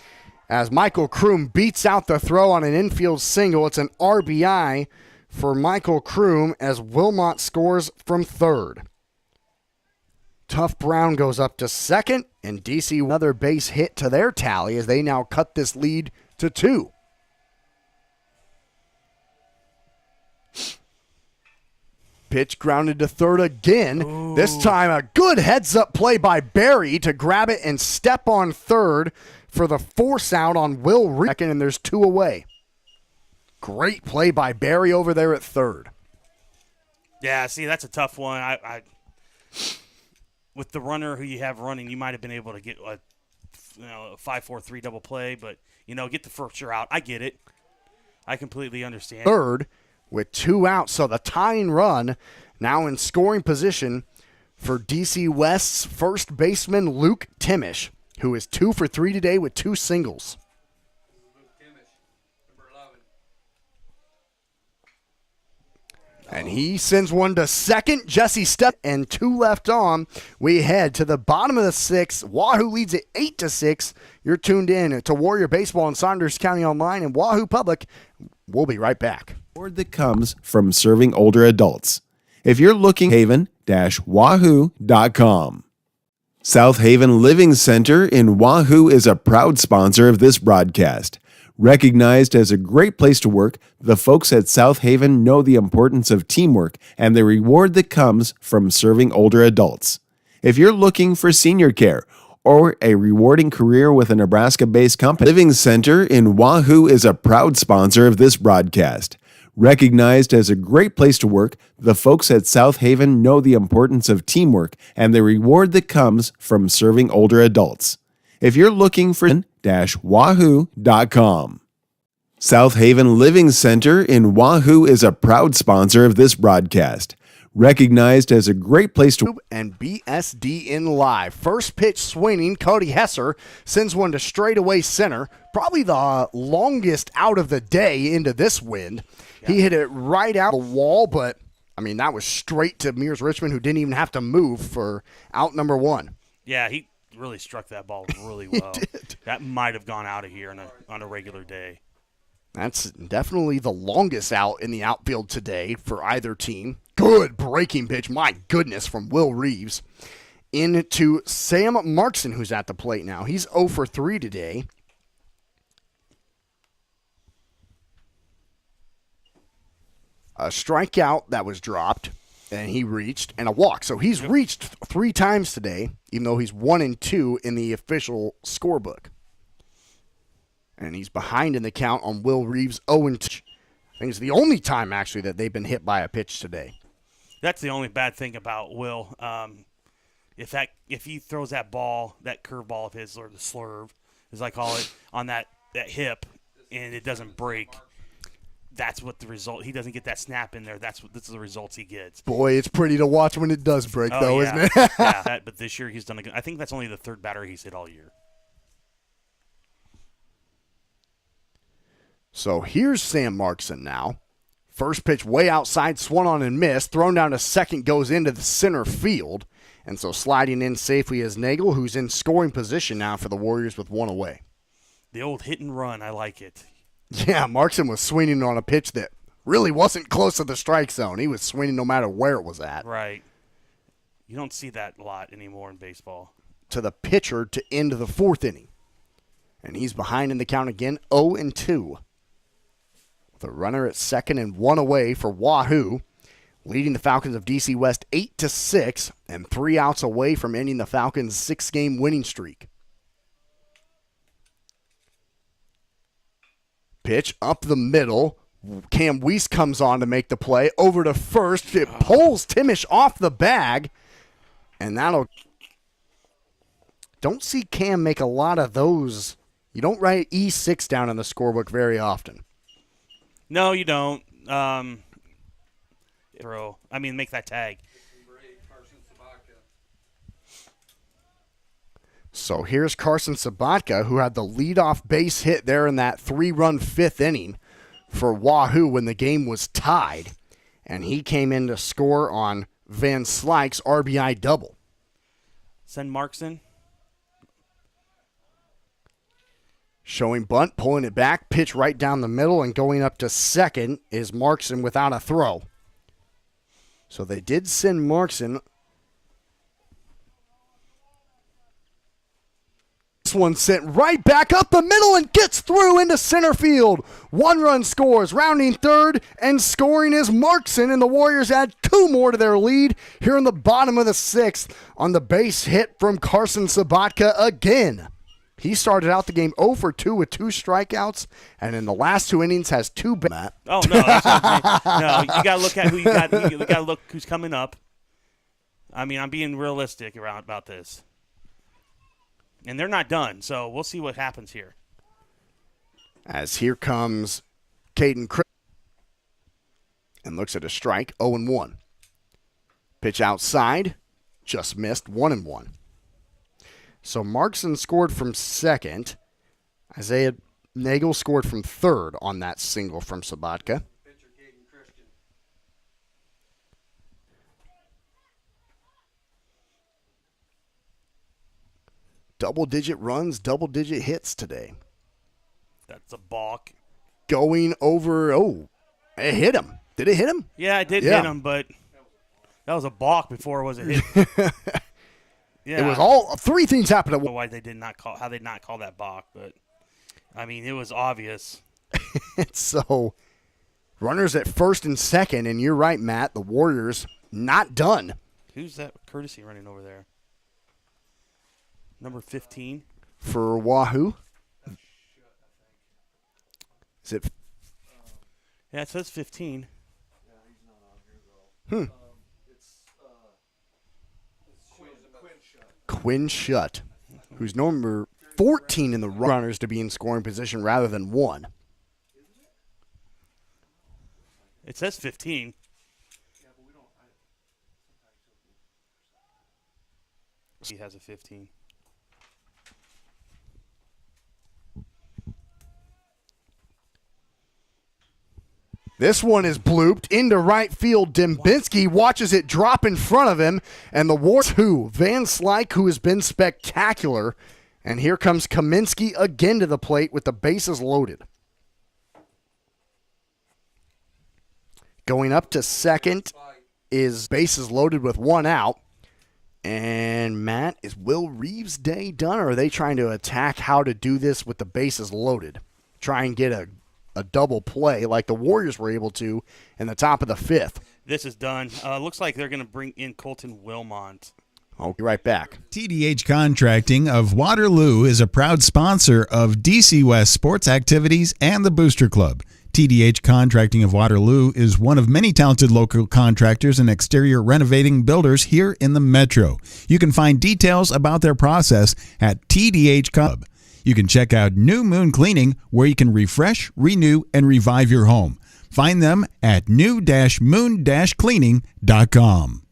as Michael Kroom beats out the throw on an infield single. It's an RBI for Michael Kroom as Wilmot scores from third. Tough Brown goes up to second, and DC another base hit to their tally as they now cut this lead to 2. Pitch grounded to third again. Ooh. This time a good heads-up play by Barry to grab it and step on third for the force out on Will Reeves, and there's 2 away. Great play by Barry over there at third. Yeah, see, that's a tough one. I with the runner who you have running, you might have been able to get a 5-4-3 double play, but get the first year out. I get it. I completely understand. Third with 2 outs, so the tying run now in scoring position for DC West's first baseman Luke Timish, who is 2 for 3 today with 2 singles. And he sends one to second. Jesse Step and 2 left on. We head to the bottom of the 6th. Wahoo leads it 8-6. You're tuned in to Warrior Baseball and Saunders County Online and Wahoo Public. We'll be right back. Award that comes from serving older adults. If you're looking, haven-wahoo.com. South Haven Living Center in Wahoo is a proud sponsor of this broadcast. Recognized as a great place to work, the folks at South Haven know the importance of teamwork and the reward that comes from serving older adults. If you're looking for senior care or a rewarding career with a Nebraska-based company, Living Center in Wahoo is a proud sponsor of this broadcast. Recognized as a great place to work, the folks at South Haven know the importance of teamwork and the reward that comes from serving older adults. If you're looking for wahoo.com. South Haven Living Center in Wahoo is a proud sponsor of this broadcast. Recognized as a great place to and BSD in live. First pitch swinging, Cody Hesser sends one to straightaway center. Probably the longest out of the day into this wind. Yeah. He hit it right out the wall, but, I mean, that was straight to Mears Richmond, who didn't even have to move for out number one. Yeah, he really struck that ball really well. That might have gone out of here on a regular day. That's definitely the longest out in the outfield today for either team. Good breaking pitch, my goodness, from Will Reeves. Into Sam Markson, who's at the plate now. He's 0 for 3 today. A strikeout that was dropped, and he reached, and a walk. So he's reached 3 times today, even though he's 1 and 2 in the official scorebook. And he's behind in the count on Will Reeves, 0 and 2. I think it's the only time, actually, that they've been hit by a pitch today. That's the only bad thing about Will. If he throws that ball, that curveball of his, or the slurve, as I call it, on that hip, and it doesn't break, that's what the result. He doesn't get that snap in there. This is the results he gets. Boy, it's pretty to watch when it does break, though, yeah. isn't it? Yeah, but this year he's done a good. I think that's only the 3rd batter he's hit all year. So here's Sam Markson now. First pitch way outside, swung on and missed. Thrown down to second, goes into the center field. And so sliding in safely is Nagel, who's in scoring position now for the Warriors with 1 away. The old hit and run, I like it. Yeah, Markson was swinging on a pitch that really wasn't close to the strike zone. He was swinging no matter where it was at. Right. You don't see that a lot anymore in baseball. To the pitcher to end the 4th inning. And he's behind in the count again, 0 and 2. The runner at second and 1 away for Wahoo, leading the Falcons of DC West 8-6 and 3 outs away from ending the Falcons' 6-game winning streak. Pitch up the middle. Cam Weiss comes on to make the play. Over to first. It pulls Timish off the bag. And that'll... Don't see Cam make a lot of those. You don't write E6 down in the scorebook very often. No, you don't. Make that tag. So here's Carson Sabatka, who had the leadoff base hit there in that 3-run 5th inning for Wahoo when the game was tied. And he came in to score on Van Slyke's RBI double. Send Markson. Showing bunt, pulling it back, pitch right down the middle, and going up to second is Markson without a throw. So they did send Markson. This one sent right back up the middle and gets through into center field. 1 run scores, rounding third, and scoring is Markson, and the Warriors add 2 more to their lead here in the bottom of the 6th on the base hit from Carson Sabatka again. He started out the game 0 for 2 with 2 strikeouts, and in the last 2 innings has 2. Oh no, no! You got to look at who you got. You got to look who's coming up. I mean, I'm being realistic about this, and they're not done. So we'll see what happens here. As here comes Caden and looks at a strike, 0 and 1. Pitch outside, just missed, 1 and 1. So Markson scored from second. Isaiah Nagel scored from third on that single from Sabatka. Double-digit runs, double-digit hits today. That's a balk. Going over, it hit him. Did it hit him? Yeah, it did hit him, but that was a balk before it was a hit. Yeah. It was all 3 things happened at once. Why they did not call that balk, but I mean it was obvious. So runners at first and second, and you're right, Matt. The Warriors not done. Who's that courtesy running over there? Number 15 for Wahoo. Is it? Yeah, it says 15. Yeah, he's not on here though. Quinn Shutt, who's number 14 in the runners to be in scoring position rather than 1. It says 15. He has a 15. This one is blooped into right field. Dembinski watches it drop in front of him, and the Warriors who Van Slyke, who has been spectacular, and here comes Kaminsky again to the plate with the bases loaded. Going up to second is bases loaded with one out. And Matt, is Will Reeves' day done, or are they trying to attack how to do this with the bases loaded? Try and get a double play like the Warriors were able to in the top of the fifth. This is done. Looks like they're going to bring in Colton Wilmont. I'll be right back. TDH Contracting of Waterloo is a proud sponsor of DC West Sports Activities and the Booster Club. TDH Contracting of Waterloo is one of many talented local contractors and exterior renovating builders here in the Metro. You can find details about their process at TDH Club. You can check out New Moon Cleaning, where you can refresh, renew, and revive your home. Find them at new-moon-cleaning.com.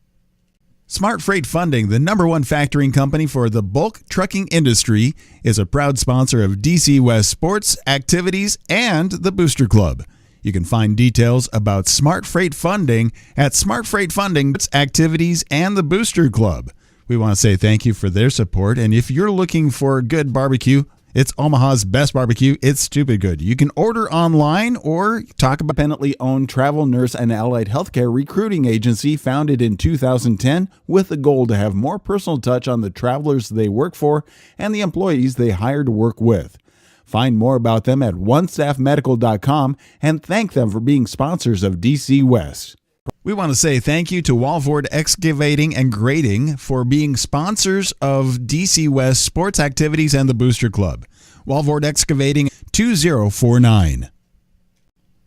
Smart Freight Funding, the #1 factoring company for the bulk trucking industry, is a proud sponsor of DC West Sports, Activities, and the Booster Club. You can find details about Smart Freight Funding at Smart Freight Funding, Activities, and the Booster Club. We want to say thank you for their support, and if you're looking for good barbecue, it's Omaha's best barbecue. It's stupid good. You can order online or talk about Independently owned travel nurse and allied healthcare recruiting agency founded in 2010 with the goal to have more personal touch on the travelers they work for and the employees they hire to work with. Find more about them at onestaffmedical.com and thank them for being sponsors of DC West. We want to say thank you to Walford Excavating and Grading for being sponsors of DC West Sports Activities and the Booster Club. Walford Excavating 2049.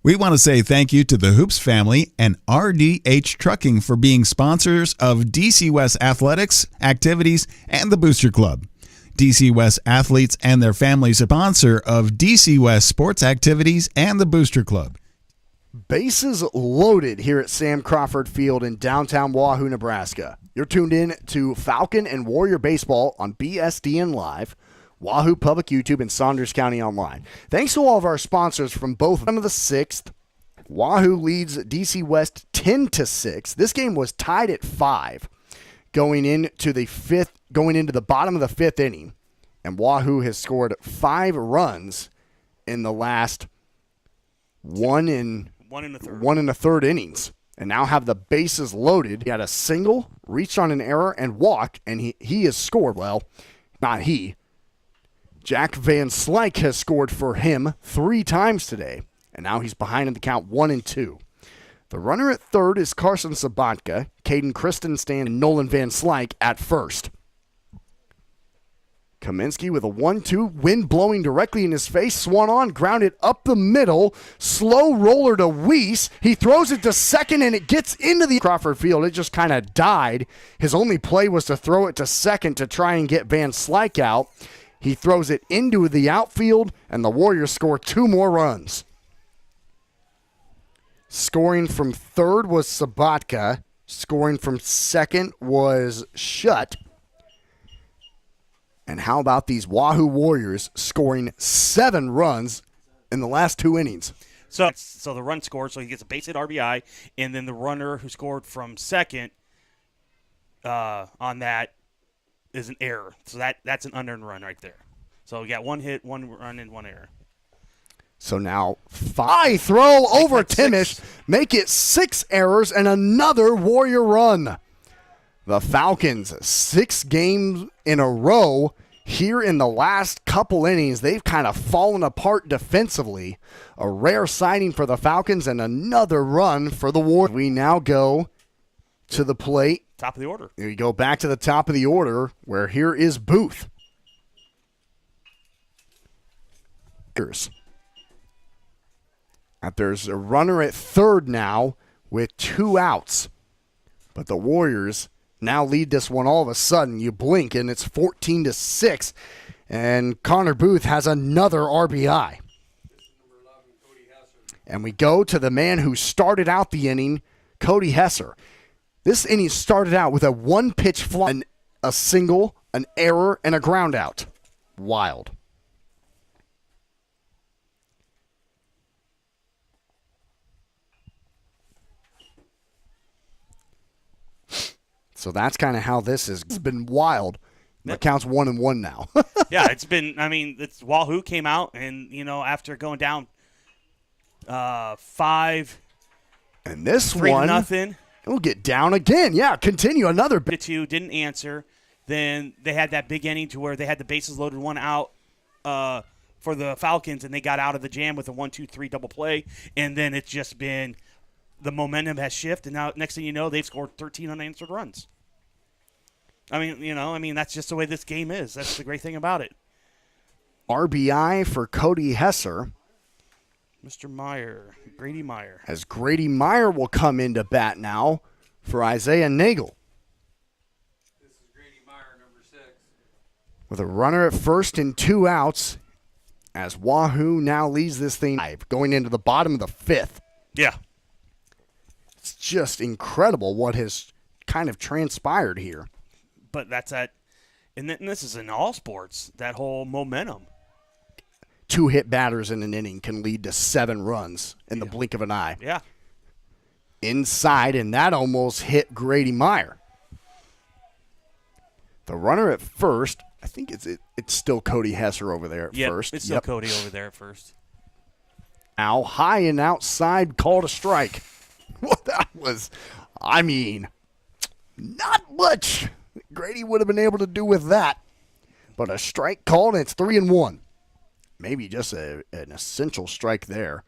We want to say thank you to the Hoops family and RDH Trucking for being sponsors of DC West Athletics, Activities, and the Booster Club. DC West athletes and their families are sponsor of DC West Sports Activities and the Booster Club. Bases loaded here at Sam Crawford Field in downtown Wahoo, Nebraska. You're tuned in to Falcon and Warrior Baseball on BSDN Live, Wahoo Public YouTube, and Saunders County Online. Thanks to all of our sponsors from both of the sixth. Wahoo leads DC West 10-6. This game was tied at 5 going into the bottom of the fifth inning. And Wahoo has scored 5 runs in the last one and a third innings, and now have the bases loaded. He had a single, reached on an error, and walked, and he has scored. Well, not he. Jack Van Slyke has scored for him 3 times today, and now he's behind in the count 1-2. The runner at third is Carson Sabatka, Caden Christensen, and Nolan Van Slyke at first. Kaminsky with a 1-2, wind blowing directly in his face, swung on, grounded up the middle, slow roller to Weiss. He throws it to second, and it gets into the Crawford Field. It just kind of died. His only play was to throw it to second to try and get Van Slyke out. He throws it into the outfield, and the Warriors score 2 more runs. Scoring from third was Sabatka. Scoring from second was Shutt. And how about these Wahoo Warriors scoring 7 runs in the last 2 innings? So the run scored, so he gets a base hit RBI, and then the runner who scored from second on that is an error. So that's an unearned run right there. So we got 1 hit, 1 run, and 1 error. So now 5 throw over Timish, make it 6 errors and another Warrior run. The Falcons, 6 games in a row here in the last couple innings. They've kind of fallen apart defensively. A rare sighting for the Falcons and another run for the Warriors. We now go to the plate. Top of the order. We go back to the top of the order where here is Booth. There's a runner at third now with 2 outs. But the Warriors now lead this one all of a sudden. You blink and it's 14-6. And Connor Booth has another RBI. And we go to the man who started out the inning, Cody Hesser. This inning started out with a one-pitch fly, a single, an error, and a ground out. Wild. So that's kind of how this has been wild. The count's 1-1 now. Yeah, it's been. I mean, it's Wahoo came out, and after going down 5, and this 3-0, we'll get down again. Yeah, continue another the 2 didn't answer. Then they had that big inning to where they had the bases loaded, one out for the Falcons, and they got out of the jam with a 1-2-3 double play. And then it's just been the momentum has shifted, and now next thing you know, they've scored 13 unanswered runs. I mean, that's just the way this game is. That's the great thing about it. RBI for Cody Hesser. Mr. Meyer, Grady Meyer. As Grady Meyer will come into bat now for Isaiah Nagel. This is Grady Meyer, number 6. With a runner at first and 2 outs, as Wahoo now leads this thing going into the bottom of the 5th. Yeah. It's just incredible what has kind of transpired here. But that's that, and this is in all sports, that whole momentum. 2 hit batters in an inning can lead to 7 runs in the blink of an eye. Yeah. Inside, and that almost hit Grady Meyer. The runner at first, I think it's still Cody Hesser over there at first. It's still Cody over there at first. Ow, high and outside, called a strike. What that was, I mean, not much Grady would have been able to do with that. But a strike called, and it's 3-1. Maybe just an essential strike there.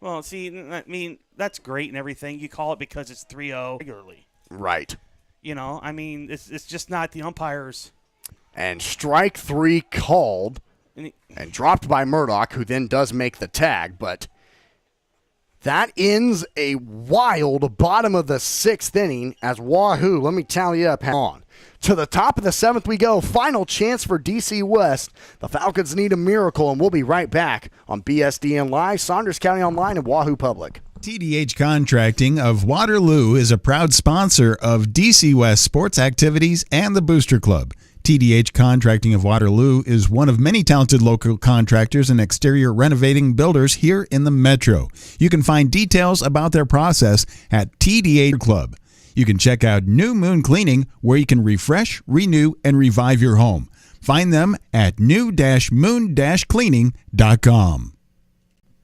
Well, see, I mean, that's great and everything. You call it because it's 3-0 regularly. Right. I mean, it's just not the umpires. And strike 3 called and dropped by Murdoch, who then does make the tag. But that ends a wild bottom of the 6th inning as Wahoo, let me tally up, on. To the top of the 7th we go. Final chance for DC West. The Falcons need a miracle, and we'll be right back on BSDN Live, Saunders County Online, and Wahoo Public. TDH Contracting of Waterloo is a proud sponsor of DC West sports activities and the Booster Club. TDH Contracting of Waterloo is one of many talented local contractors and exterior renovating builders here in the Metro. You can find details about their process at TDH Club. You can check out New Moon Cleaning, where you can refresh, renew, and revive your home. Find them at new-moon-cleaning.com.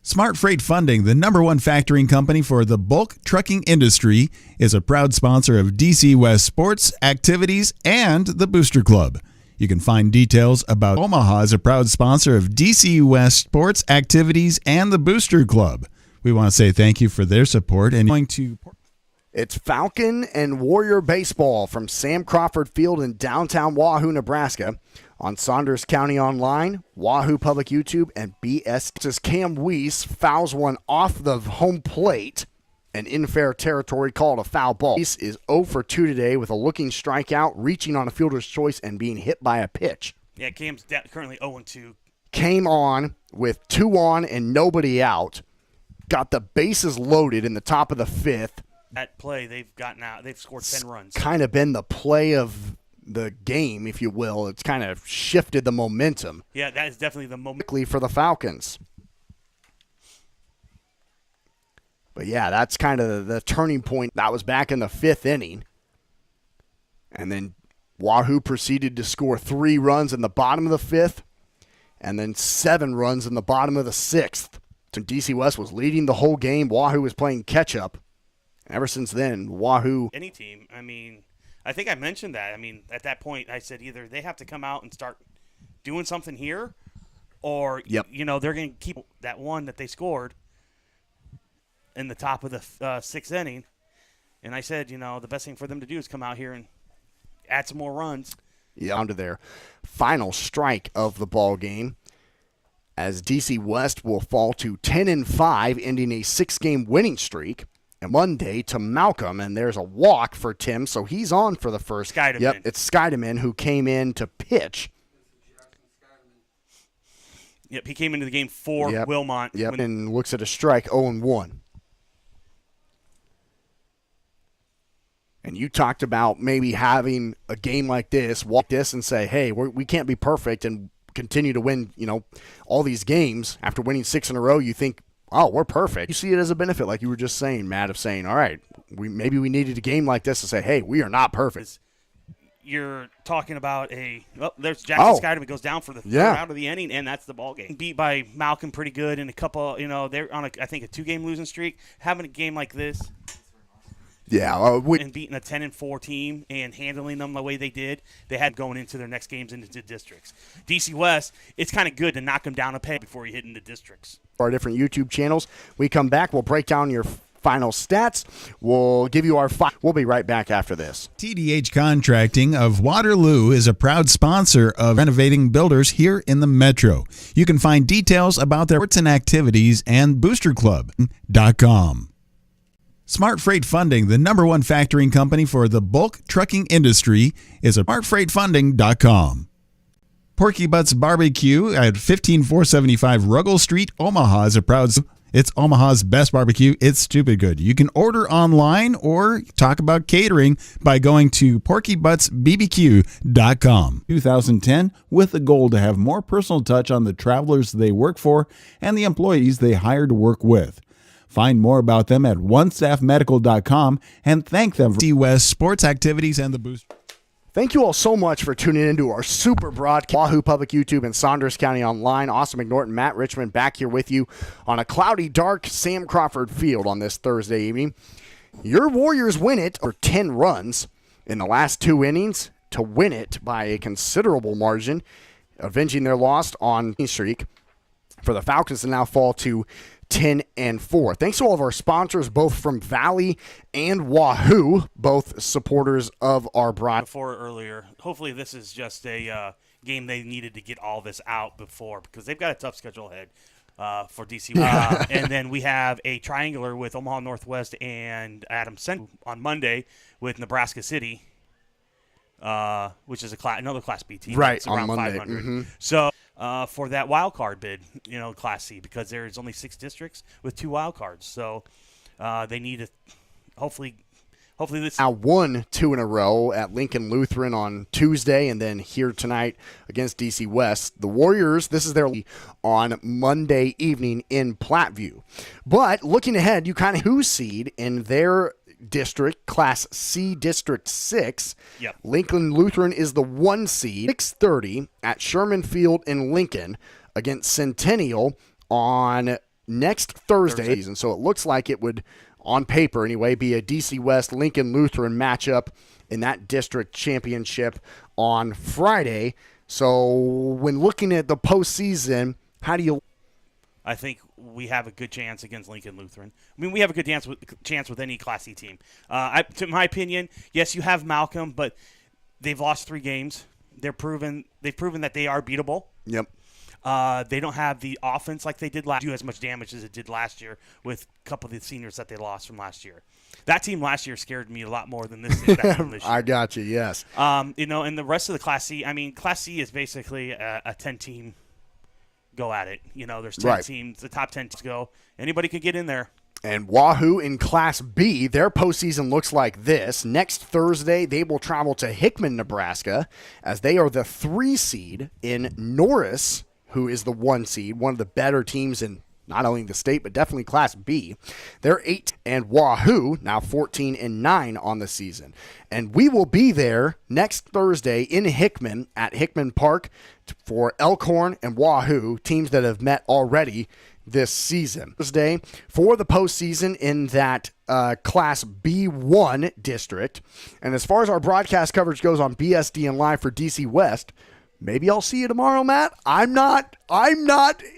Smart Freight Funding, the #1 factoring company for the bulk trucking industry, is a proud sponsor of DC West sports, activities, and the Booster Club. You can find details about Omaha as a proud sponsor of DC West sports, activities, and the Booster Club. We want to say thank you for their support and going to. It's Falcon and Warrior baseball from Sam Crawford Field in downtown Wahoo, Nebraska, on Saunders County Online, Wahoo Public YouTube, and BS. As Cam Weiss fouls one off the home plate and in fair territory, called a foul ball. Weiss is 0 for 2 today with a looking strikeout, reaching on a fielder's choice, and being hit by a pitch. Yeah, Cam's currently 0-2. Came on with 2 on and nobody out. Got the bases loaded in the top of the 5th. That play, they've gotten out. They've scored 10 runs. Kind of been the play of the game, if you will. It's kind of shifted the momentum. Yeah, that is definitely the moment. For the Falcons. But yeah, that's kind of the turning point. That was back in the 5th inning. And then Wahoo proceeded to score 3 runs in the bottom of the 5th, and then 7 runs in the bottom of the 6th. So DC West was leading the whole game. Wahoo was playing catch-up. Ever since then, Wahoo. Any team. I mean, I think I mentioned that. I mean, at that point, I said either they have to come out and start doing something here, or, they're going to keep that one that they scored in the top of the 6th inning. And I said, the best thing for them to do is come out here and add some more runs. Yeah, onto their final strike of the ball game, as DC West will fall to 10-5, ending a 6-game winning streak. And Monday to Malcolm, and there's a walk for Tim, so he's on for the first. Skydeman. Yep, it's Skydeman who came in to pitch. Yep, he came into the game for Yep. Wilmot. Yep, and looks at a strike, 0-1. And you talked about maybe having a game like this, walk this and say, hey, we can't be perfect and continue to win, all these games. After winning 6 in a row, you think, oh, we're perfect. You see it as a benefit, like you were just saying, Matt, of saying, all right, maybe we needed a game like this to say, hey, we are not perfect. You're talking about there's Jackson Skyder who goes down for the third out of the inning, and that's the ball game. Beat by Malcolm pretty good, and a couple, they're on, I think, a 2-game losing streak. Having a game like this. Yeah, and beating a 10-4 team and handling them the way they did, they had going into their next games into districts. DC West, it's kind of good to knock them down a peg before you hit into districts. Our different YouTube channels. We come back, we'll break down your final stats. We'll give you our we'll be right back after this. TDH Contracting of Waterloo is a proud sponsor of renovating builders here in the Metro. You can find details about their sports and activities and boosterclub.com. Smart Freight Funding, the #1 factoring company for the bulk trucking industry, is at smartfreightfunding.com. Porky Butts Barbecue at 15475 Ruggles Street, Omaha is a proud. It's Omaha's best barbecue. It's stupid good. You can order online or talk about catering by going to porkybuttsbbq.com. 2010 with the goal to have more personal touch on the travelers they work for and the employees they hire to work with. Find more about them at onestaffmedical.com and thank them for West sports activities and the boost. Thank you all so much for tuning into our super broadcast, Wahoo Public YouTube and Saunders County Online. Austin McNorton, Matt Richmond back here with you on a cloudy, dark Sam Crawford field on this Thursday evening. Your Warriors win it, or 10 runs in the last 2 innings to win it by a considerable margin, avenging their loss on streak. For the Falcons to now fall to 10-4. Thanks to all of our sponsors, both from Valley and Wahoo, both supporters of our broad. Before earlier, hopefully this is just a game they needed to get all this out before, because they've got a tough schedule ahead for DC. And then we have a triangular with Omaha Northwest and Adams Central on Monday with Nebraska City, which is another Class B team. Right, it's around on Monday. 500. Mm-hmm. So for that wild card bid, Class C, because there's only 6 districts with 2 wild cards. So they need to hopefully this. Now won 2 in a row at Lincoln Lutheran on Tuesday, and then here tonight against DC West. The Warriors, this is their on Monday evening in Platteview. But looking ahead, you kind of who seed in their district, Class C, District 6. Yep. Lincoln Lutheran is the 1 seed, 6:30 at Sherman Field in Lincoln against Centennial on next Thursday. And so it looks like it would, on paper anyway, be a DC West Lincoln Lutheran matchup in that district championship on Friday. So when looking at the postseason, how do you... I think we have a good chance against Lincoln Lutheran. I mean, we have a good chance with any Class C team. To my opinion, yes, you have Malcolm, but they've lost 3 games. They've proven that they are beatable. Yep. They don't have the offense like they did last year, as much damage as it did last year with a couple of the seniors that they lost from last year. That team last year scared me a lot more than this team this year. I got you, yes. And the rest of the Class C, I mean, Class C is basically a 10-team go at it. There's 10 teams. The top 10 teams go. Anybody could get in there. And Wahoo in Class B, their postseason looks like this. Next Thursday, they will travel to Hickman, Nebraska, as they are the 3 seed in Norris, who is the 1 seed, one of the better teams in not only the state, but definitely Class B. They're 8, and Wahoo, now 14-9 on the season. And we will be there next Thursday in Hickman at Hickman Park for Elkhorn and Wahoo, teams that have met already this season. Thursday for the postseason in that Class B1 district. And as far as our broadcast coverage goes on BSD and Live for DC West, maybe I'll see you tomorrow, Matt. I'm not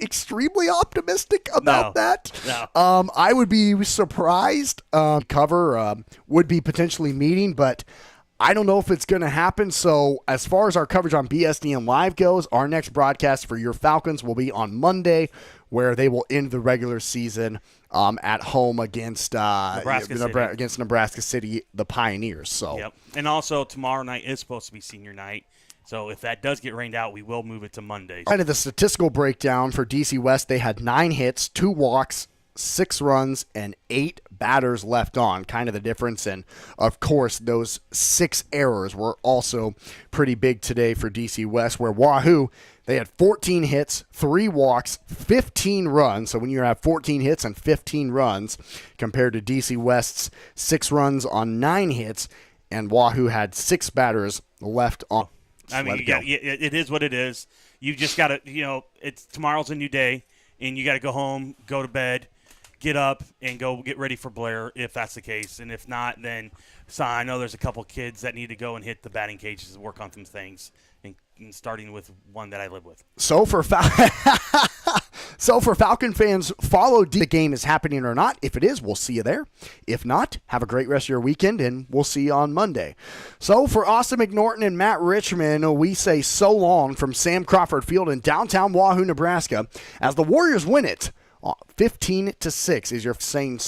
extremely optimistic about that. No. I would be surprised. Cover would be potentially meeting, but I don't know if it's going to happen. So as far as our coverage on BSD and Live goes, our next broadcast for your Falcons will be on Monday, where they will end the regular season at home against Nebraska City, the Pioneers. So. Yep. And also tomorrow night is supposed to be senior night. So if that does get rained out, we will move it to Mondays. Kind of the statistical breakdown for DC West, they had 9 hits, 2 walks, 6 runs, and 8 batters left on. Kind of the difference. And, of course, those 6 errors were also pretty big today for DC West, where Wahoo, they had 14 hits, 3 walks, 15 runs. So when you have 14 hits and 15 runs compared to DC West's 6 runs on 9 hits, and Wahoo had 6 batters left on. I mean, it is what it is. You just got to, it's tomorrow's a new day, and you got to go home, go to bed, get up, and go get ready for Blair if that's the case. And if not, then I know there's a couple kids that need to go and hit the batting cages and work on some things, and starting with one that I live with. So for Falcon fans, follow the game is happening or not. If it is, we'll see you there. If not, have a great rest of your weekend, and we'll see you on Monday. So for Austin McNorton and Matt Richmond, we say so long from Sam Crawford Field in downtown Wahoo, Nebraska, as the Warriors win it 15-6 is your saying